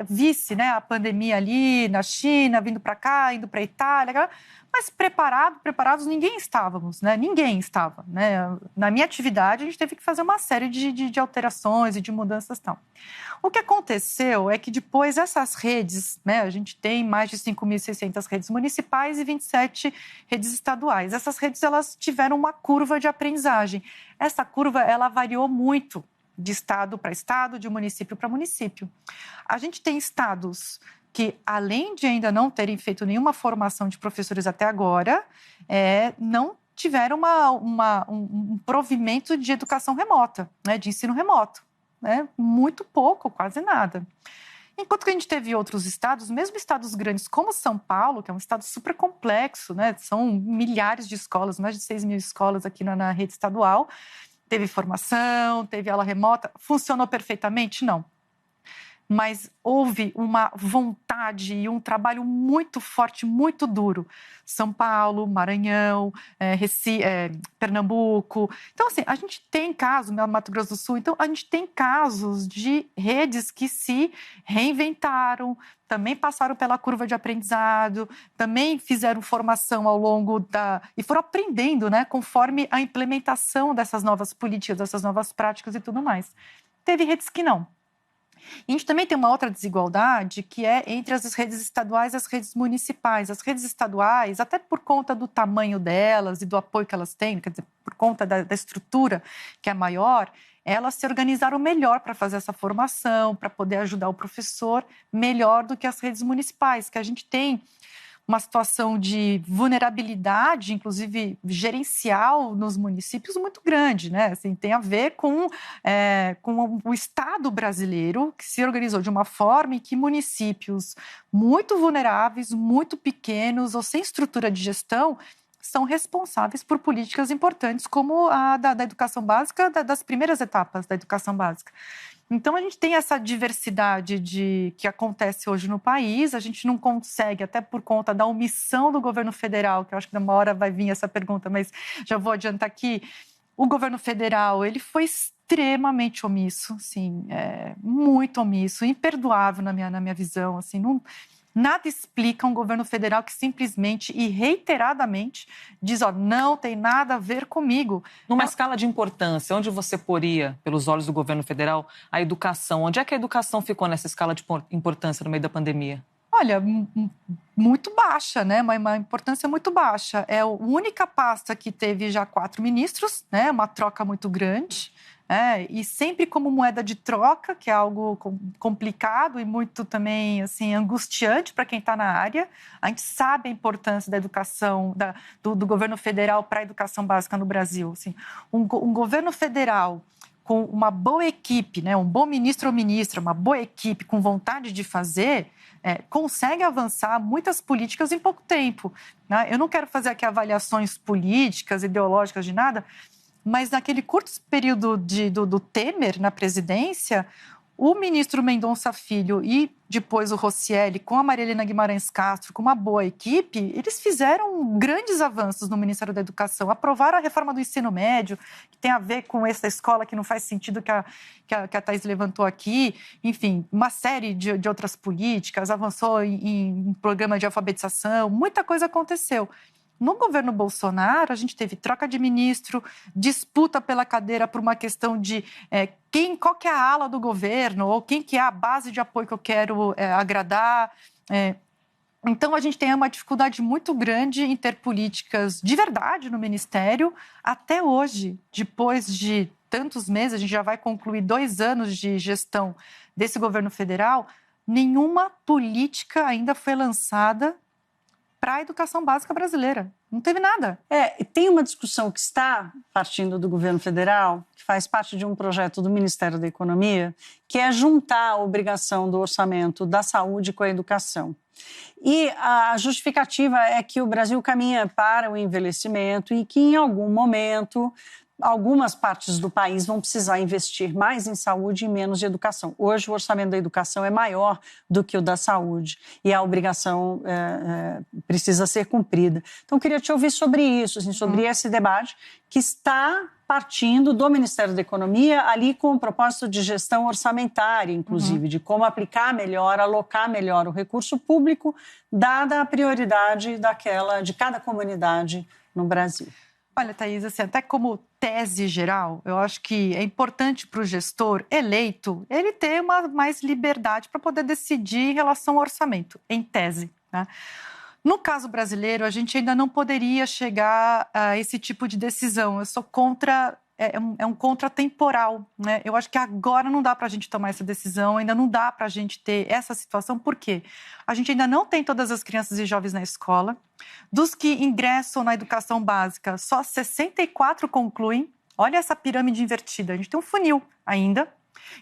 visse, né, a pandemia ali na China, vindo para cá, indo para a Itália, mas preparados ninguém estávamos, né? Ninguém estava, né? Na minha atividade, a gente teve que fazer uma série de alterações e de mudanças e tal. O que aconteceu é que depois essas redes, né? A gente tem mais de 5.600 redes municipais e 27 redes estaduais. Essas redes, elas tiveram uma curva de aprendizagem. Essa curva, ela variou muito de estado para estado, de município para município. A gente tem estados que, além de ainda não terem feito nenhuma formação de professores até agora, não tiveram um provimento de educação remota, né, de ensino remoto. Né, muito pouco, quase nada. Enquanto que a gente teve outros estados, mesmo estados grandes como São Paulo, que é um estado super complexo, né, são milhares de escolas, mais de 6.000 escolas aqui na rede estadual, teve formação, teve aula remota, funcionou perfeitamente? Não. Mas houve uma vontade e um trabalho muito forte, muito duro. São Paulo, Maranhão, Pernambuco. Então, assim, a gente tem casos, no Mato Grosso do Sul, então a gente tem casos de redes que se reinventaram, também passaram pela curva de aprendizado, também fizeram formação ao longo e foram aprendendo, né, conforme a implementação dessas novas políticas, dessas novas práticas e tudo mais. Teve redes que não. E a gente também tem uma outra desigualdade que é entre as redes estaduais e as redes municipais. As redes estaduais, até por conta do tamanho delas e do apoio que elas têm, quer dizer, por conta da estrutura que é maior, elas se organizaram melhor para fazer essa formação, para poder ajudar o professor melhor do que as redes municipais, que a gente tem uma situação de vulnerabilidade, inclusive gerencial nos municípios, muito grande, né? Assim, tem a ver com o Estado brasileiro, que se organizou de uma forma em que municípios muito vulneráveis, muito pequenos ou sem estrutura de gestão são responsáveis por políticas importantes como a da educação básica, das primeiras etapas da educação básica. Então, a gente tem essa diversidade que acontece hoje no país, a gente não consegue, até por conta da omissão do governo federal, que eu acho que uma hora vai vir essa pergunta, mas já vou adiantar aqui, o governo federal, ele foi extremamente omisso, assim, muito omisso, imperdoável na minha visão, assim, nada explica um governo federal que simplesmente e reiteradamente diz, não tem nada a ver comigo. Numa escala de importância, onde você poria, pelos olhos do governo federal, a educação? Onde é que a educação ficou nessa escala de importância no meio da pandemia? Olha, muito baixa, né? Uma importância muito baixa. É a única pasta que teve já 4 ministros, né? Uma troca muito grande. E sempre como moeda de troca, que é algo complicado e muito também assim, angustiante para quem está na área. A gente sabe a importância da educação, do governo federal para a educação básica no Brasil. Assim, um governo federal com uma boa equipe, né, um bom ministro ou ministra, uma boa equipe com vontade de fazer, consegue avançar muitas políticas em pouco tempo. Né? Eu não quero fazer aqui avaliações políticas, ideológicas de nada, mas naquele curto período do Temer na presidência, o ministro Mendonça Filho e depois o Roscielli, com a Maria Helena Guimarães Castro, com uma boa equipe, eles fizeram grandes avanços no Ministério da Educação. Aprovaram a reforma do ensino médio, que tem a ver com essa escola que não faz sentido que a Thaís levantou aqui. Enfim, uma série de outras políticas, avançou em um programa de alfabetização, muita coisa aconteceu. No governo Bolsonaro, a gente teve troca de ministro, disputa pela cadeira por uma questão de qual que é a ala do governo ou quem que é a base de apoio que eu quero agradar. Então, a gente tem uma dificuldade muito grande em ter políticas de verdade no Ministério. Até hoje, depois de tantos meses, a gente já vai concluir 2 anos de gestão desse governo federal, nenhuma política ainda foi lançada para a educação básica brasileira. Não teve nada. Tem uma discussão que está partindo do governo federal, que faz parte de um projeto do Ministério da Economia, que é juntar a obrigação do orçamento da saúde com a educação. E a justificativa é que o Brasil caminha para o envelhecimento e que, em algum momento, algumas partes do país vão precisar investir mais em saúde e menos em educação. Hoje, o orçamento da educação é maior do que o da saúde e a obrigação precisa ser cumprida. Então, queria te ouvir sobre isso, assim, sobre esse debate que está partindo do Ministério da Economia, ali com o propósito de gestão orçamentária, inclusive, de como aplicar melhor, alocar melhor o recurso público, dada a prioridade de cada comunidade no Brasil. Olha, Thaís, assim, até como tese geral, eu acho que é importante para o gestor eleito ele ter mais liberdade para poder decidir em relação ao orçamento, em tese, né? No caso brasileiro, a gente ainda não poderia chegar a esse tipo de decisão. Eu sou contra, é um contratemporal, né? Eu acho que agora não dá para a gente tomar essa decisão, ainda não dá para a gente ter essa situação. Por quê? A gente ainda não tem todas as crianças e jovens na escola. Dos que ingressam na educação básica, só 64 concluem. Olha essa pirâmide invertida. A gente tem um funil ainda.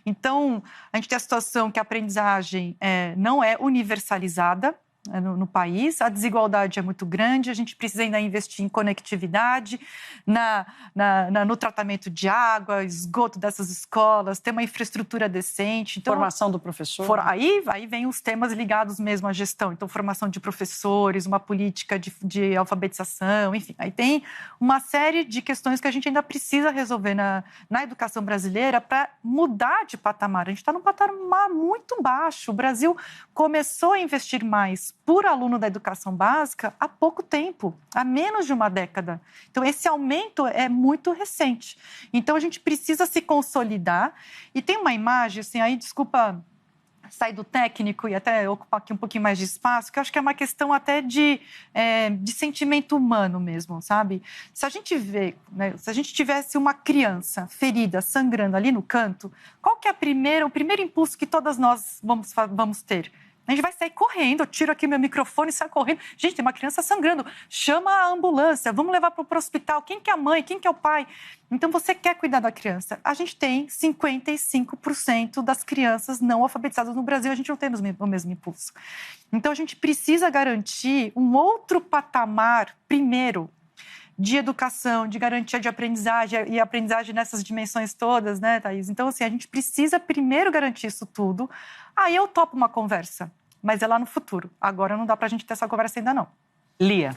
Então, a gente tem a situação que a aprendizagem não é universalizada no país, a desigualdade é muito grande, a gente precisa ainda investir em conectividade, no tratamento de água, esgoto dessas escolas, ter uma infraestrutura decente. Então, formação do professor. Aí vem os temas ligados mesmo à gestão. Então, formação de professores, uma política de alfabetização, enfim. Aí tem uma série de questões que a gente ainda precisa resolver na educação brasileira para mudar de patamar. A gente está num patamar muito baixo. O Brasil começou a investir mais por aluno da educação básica há pouco tempo, há menos de uma década. Então, esse aumento é muito recente. Então, a gente precisa se consolidar. E tem uma imagem, assim, aí, desculpa sair do técnico e até ocupar aqui um pouquinho mais de espaço, que eu acho que é uma questão até de sentimento humano mesmo, sabe? Se a gente vê, né, se a gente tivesse uma criança ferida, sangrando ali no canto, qual que é o primeiro impulso que todas nós vamos ter? A gente vai sair correndo, eu tiro aqui meu microfone e saio correndo. Gente, tem uma criança sangrando, chama a ambulância, vamos levar para o hospital. Quem que é a mãe, quem que é o pai? Então, você quer cuidar da criança. A gente tem 55% das crianças não alfabetizadas no Brasil, a gente não tem o mesmo impulso. Então, a gente precisa garantir um outro patamar, primeiro, de educação, de garantia de aprendizagem e aprendizagem nessas dimensões todas, né, Thaís? Então, assim, a gente precisa primeiro garantir isso tudo. Aí eu topo uma conversa, mas é lá no futuro. Agora não dá pra gente ter essa conversa ainda não. Lia.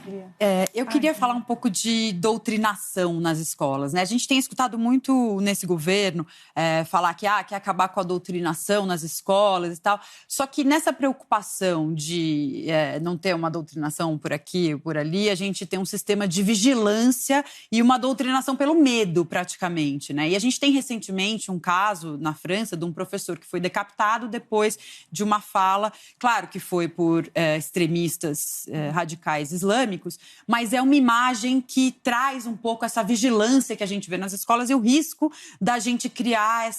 Eu queria falar um pouco de doutrinação nas escolas, né? A gente tem escutado muito nesse governo falar que quer acabar com a doutrinação nas escolas e tal. Só que nessa preocupação de não ter uma doutrinação por aqui ou por ali, a gente tem um sistema de vigilância e uma doutrinação pelo medo, praticamente, né? E a gente tem recentemente um caso na França de um professor que foi decapitado depois de uma fala, claro que foi por extremistas radicais islâmicos, mas é uma imagem que traz um pouco essa vigilância que a gente vê nas escolas e o risco da gente criar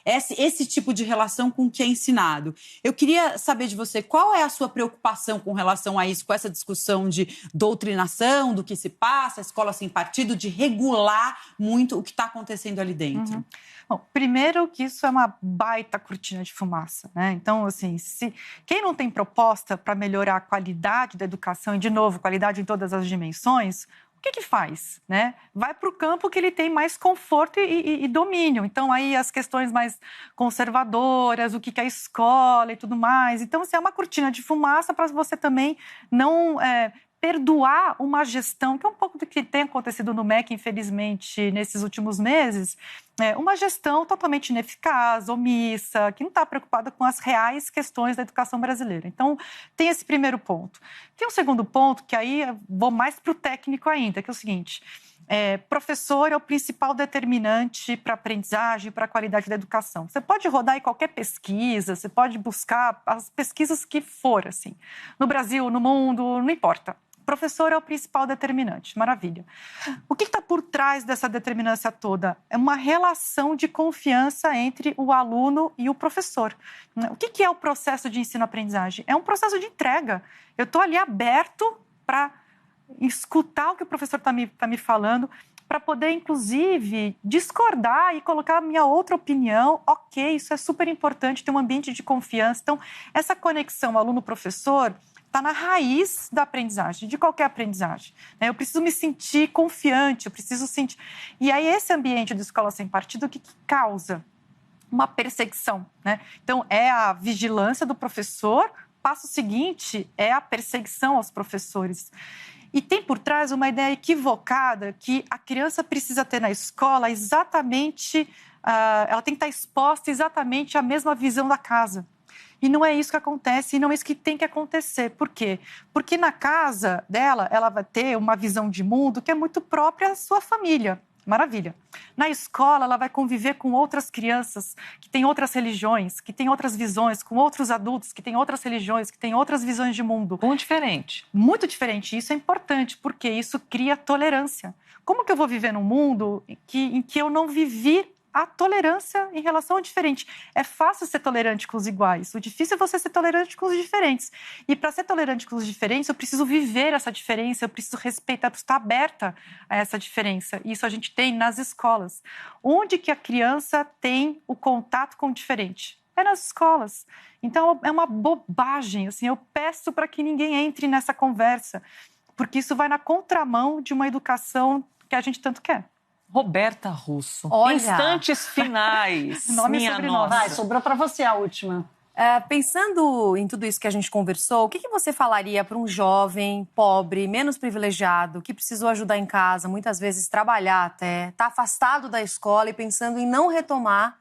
esse tipo de relação com o que é ensinado. Eu queria saber de você, qual é a sua preocupação com relação a isso, com essa discussão de doutrinação, do que se passa, a escola sem partido, de regular muito o que está acontecendo ali dentro? Uhum. Bom, primeiro que isso é uma baita cortina de fumaça, né? Então, assim, quem não tem proposta para melhorar a qualidade da educação, e, de novo, qualidade em todas as dimensões, o que faz, né? Vai para o campo que ele tem mais conforto e domínio. Então, aí as questões mais conservadoras, o que é a escola e tudo mais. Então, assim, é uma cortina de fumaça para você também não perdoar uma gestão, que é um pouco do que tem acontecido no MEC, infelizmente, nesses últimos meses, uma gestão totalmente ineficaz, omissa, que não está preocupada com as reais questões da educação brasileira. Então, tem esse primeiro ponto. Tem um segundo ponto, que aí eu vou mais para o técnico ainda, que é o seguinte: professor é o principal determinante para a aprendizagem, para a qualidade da educação. Você pode rodar em qualquer pesquisa, você pode buscar as pesquisas que for, assim, no Brasil, no mundo, não importa. Professor é o principal determinante, maravilha. O que está por trás dessa determinância toda? É uma relação de confiança entre o aluno e o professor. O que é o processo de ensino-aprendizagem? É um processo de entrega. Eu estou ali aberto para escutar o que o professor está me falando, para poder, inclusive, discordar e colocar a minha outra opinião. Ok, isso é super importante, ter um ambiente de confiança. Então, essa conexão aluno-professor está na raiz da aprendizagem, de qualquer aprendizagem. Eu preciso me sentir confiante, eu preciso sentir... E aí, esse ambiente de escola sem partido, o que causa? Uma perseguição, né? Então, é a vigilância do professor, passo seguinte é a perseguição aos professores. E tem por trás uma ideia equivocada que a criança precisa ter na escola exatamente, ela tem que estar exposta exatamente à mesma visão da casa. E não é isso que acontece, e não é isso que tem que acontecer. Por quê? Porque na casa dela, ela vai ter uma visão de mundo que é muito própria à sua família. Maravilha. Na escola, ela vai conviver com outras crianças que têm outras religiões, que têm outras visões, com outros adultos que têm outras religiões, que têm outras visões de mundo. Muito diferente. Muito diferente. Isso é importante, porque isso cria tolerância. Como que eu vou viver num mundo em que eu não vivi a tolerância em relação ao diferente? É fácil ser tolerante com os iguais. O difícil é você ser tolerante com os diferentes. E para ser tolerante com os diferentes, eu preciso viver essa diferença, eu preciso respeitar, eu preciso estar aberta a essa diferença. E isso a gente tem nas escolas. Onde que a criança tem o contato com o diferente? É nas escolas. Então, é uma bobagem. Assim, eu peço para que ninguém entre nessa conversa, porque isso vai na contramão de uma educação que a gente tanto quer. Roberta Russo. Olha. Instantes finais. Nome e sobrenome. Vai, sobrou para você a última. Pensando em tudo isso que a gente conversou, o que você falaria para um jovem pobre, menos privilegiado, que precisou ajudar em casa, muitas vezes trabalhar até, está afastado da escola e pensando em não retomar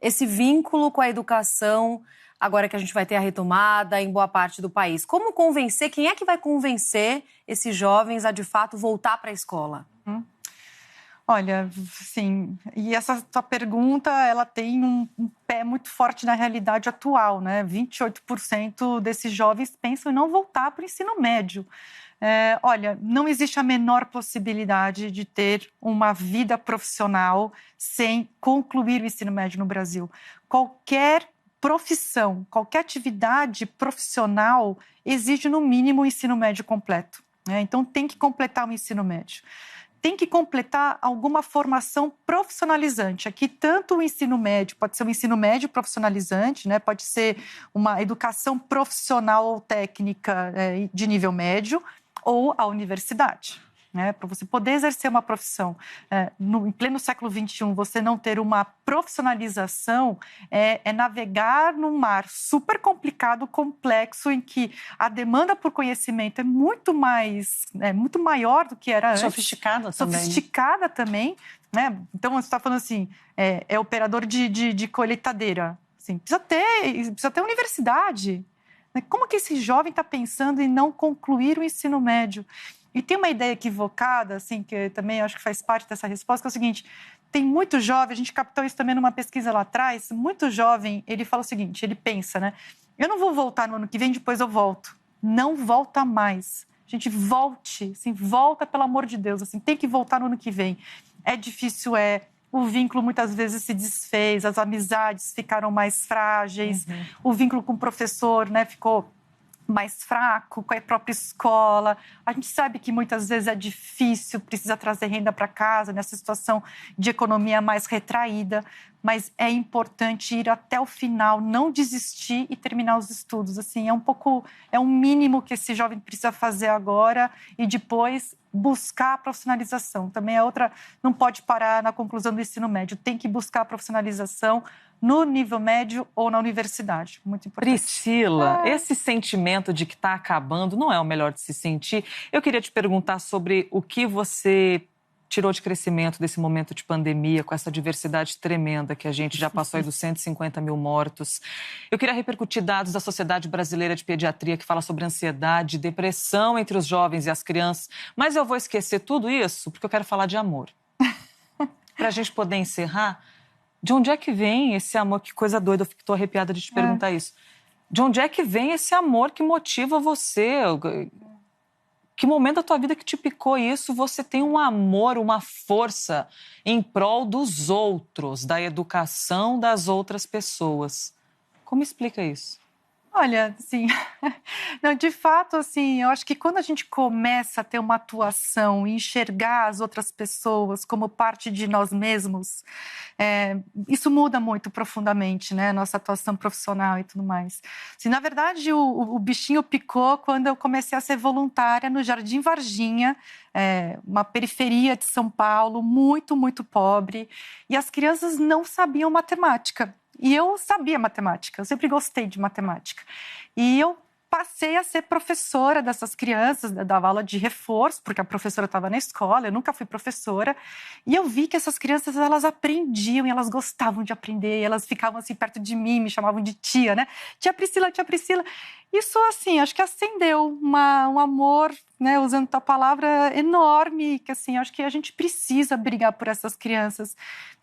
esse vínculo com a educação, agora que a gente vai ter a retomada em boa parte do país? Como convencer, quem é que vai convencer esses jovens a, de fato, voltar para a escola? Olha, sim, e essa tua pergunta, ela tem um pé muito forte na realidade atual, né? 28% desses jovens pensam em não voltar para o ensino médio. Olha, não existe a menor possibilidade de ter uma vida profissional sem concluir o ensino médio no Brasil. Qualquer profissão, qualquer atividade profissional exige, no mínimo, o ensino médio completo, né? Então, tem que completar o ensino médio. Tem que completar alguma formação profissionalizante. Aqui, tanto o ensino médio, pode ser um ensino médio profissionalizante, né? Pode ser uma educação profissional ou técnica de nível médio, ou a universidade, né? Para você poder exercer uma profissão em pleno século XXI, você não ter uma profissionalização é navegar num mar super complicado, complexo, em que a demanda por conhecimento é muito maior do que era antes. Sofisticada também, né? Então, você está falando assim, operador de colheitadeira. Assim, precisa ter universidade. Como que esse jovem está pensando em não concluir o ensino médio? E tem uma ideia equivocada, assim, que também acho que faz parte dessa resposta, que é o seguinte: tem muito jovem, a gente captou isso também numa pesquisa lá atrás, muito jovem, ele fala o seguinte, ele pensa, né? Eu não vou voltar no ano que vem, depois eu volto. Não volta mais. Gente, volte, assim, volta, pelo amor de Deus, assim, tem que voltar no ano que vem. É difícil, o vínculo muitas vezes se desfez, as amizades ficaram mais frágeis, o vínculo com o professor, né, ficou mais fraco, com a própria escola. A gente sabe que muitas vezes é difícil, precisa trazer renda para casa, nessa situação de economia mais retraída, mas é importante ir até o final, não desistir e terminar os estudos. Assim, é um mínimo que esse jovem precisa fazer agora e depois buscar a profissionalização. Também não pode parar na conclusão do ensino médio, tem que buscar a profissionalização no nível médio ou na universidade. Muito importante. Priscila, esse sentimento de que está acabando não é o melhor de se sentir. Eu queria te perguntar sobre o que você tirou de crescimento desse momento de pandemia, com essa diversidade tremenda que a gente já passou aí dos 150 mil mortos. Eu queria repercutir dados da Sociedade Brasileira de Pediatria, que fala sobre ansiedade, depressão entre os jovens e as crianças. Mas eu vou esquecer tudo isso porque eu quero falar de amor. Para a gente poder encerrar, de onde é que vem esse amor? Que coisa doida, eu estou arrepiada de te perguntar isso. De onde é que vem esse amor que motiva você? Que momento da tua vida que te picou isso? Você tem um amor, uma força em prol dos outros, da educação das outras pessoas. Como explica isso? Olha, assim, não, de fato, assim, eu acho que quando a gente começa a ter uma atuação e enxergar as outras pessoas como parte de nós mesmos, isso muda muito profundamente, né? Nossa atuação profissional e tudo mais. Assim, na verdade, o bichinho picou quando eu comecei a ser voluntária no Jardim Varginha, uma periferia de São Paulo, muito, muito pobre, e as crianças não sabiam matemática. E eu sabia matemática, eu sempre gostei de matemática. E eu passei a ser professora dessas crianças, dava aula de reforço, porque a professora estava na escola, eu nunca fui professora, e eu vi que essas crianças, elas aprendiam, e elas gostavam de aprender, e elas ficavam assim perto de mim, me chamavam de tia, né? Tia Priscila, tia Priscila. Isso, assim, acho que acendeu um amor, né, usando a palavra, enorme, que assim, acho que a gente precisa brigar por essas crianças.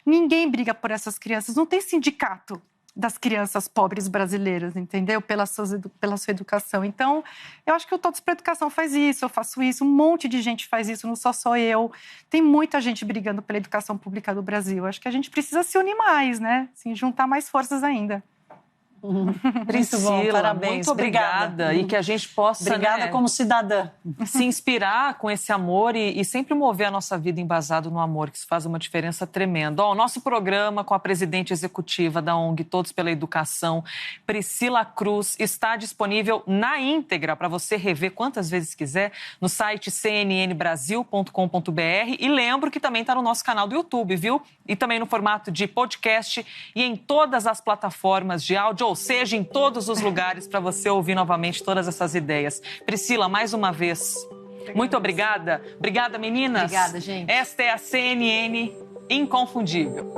Ninguém briga por essas crianças, não tem sindicato das crianças pobres brasileiras, entendeu? Pela sua educação. Então, eu acho que o Todos para a Educação faz isso, eu faço isso, um monte de gente faz isso, não só eu. Tem muita gente brigando pela educação pública do Brasil. Acho que a gente precisa se unir mais, né? Assim, juntar mais forças ainda. Priscila, parabéns. Muito obrigada. E que a gente possa, obrigada, como cidadã, se inspirar com esse amor e sempre mover a nossa vida embasado no amor, que isso faz uma diferença tremenda. O nosso programa com a presidente executiva da ONG Todos pela Educação, Priscila Cruz, está disponível na íntegra para você rever quantas vezes quiser no site cnnbrasil.com.br, e lembro que também está no nosso canal do YouTube, viu? E também no formato de podcast e em todas as plataformas de áudio, ou seja, em todos os lugares, para você ouvir novamente todas essas ideias. Priscila, mais uma vez, muito obrigada. Obrigada, meninas. Obrigada, gente. Esta é a CNN Inconfundível.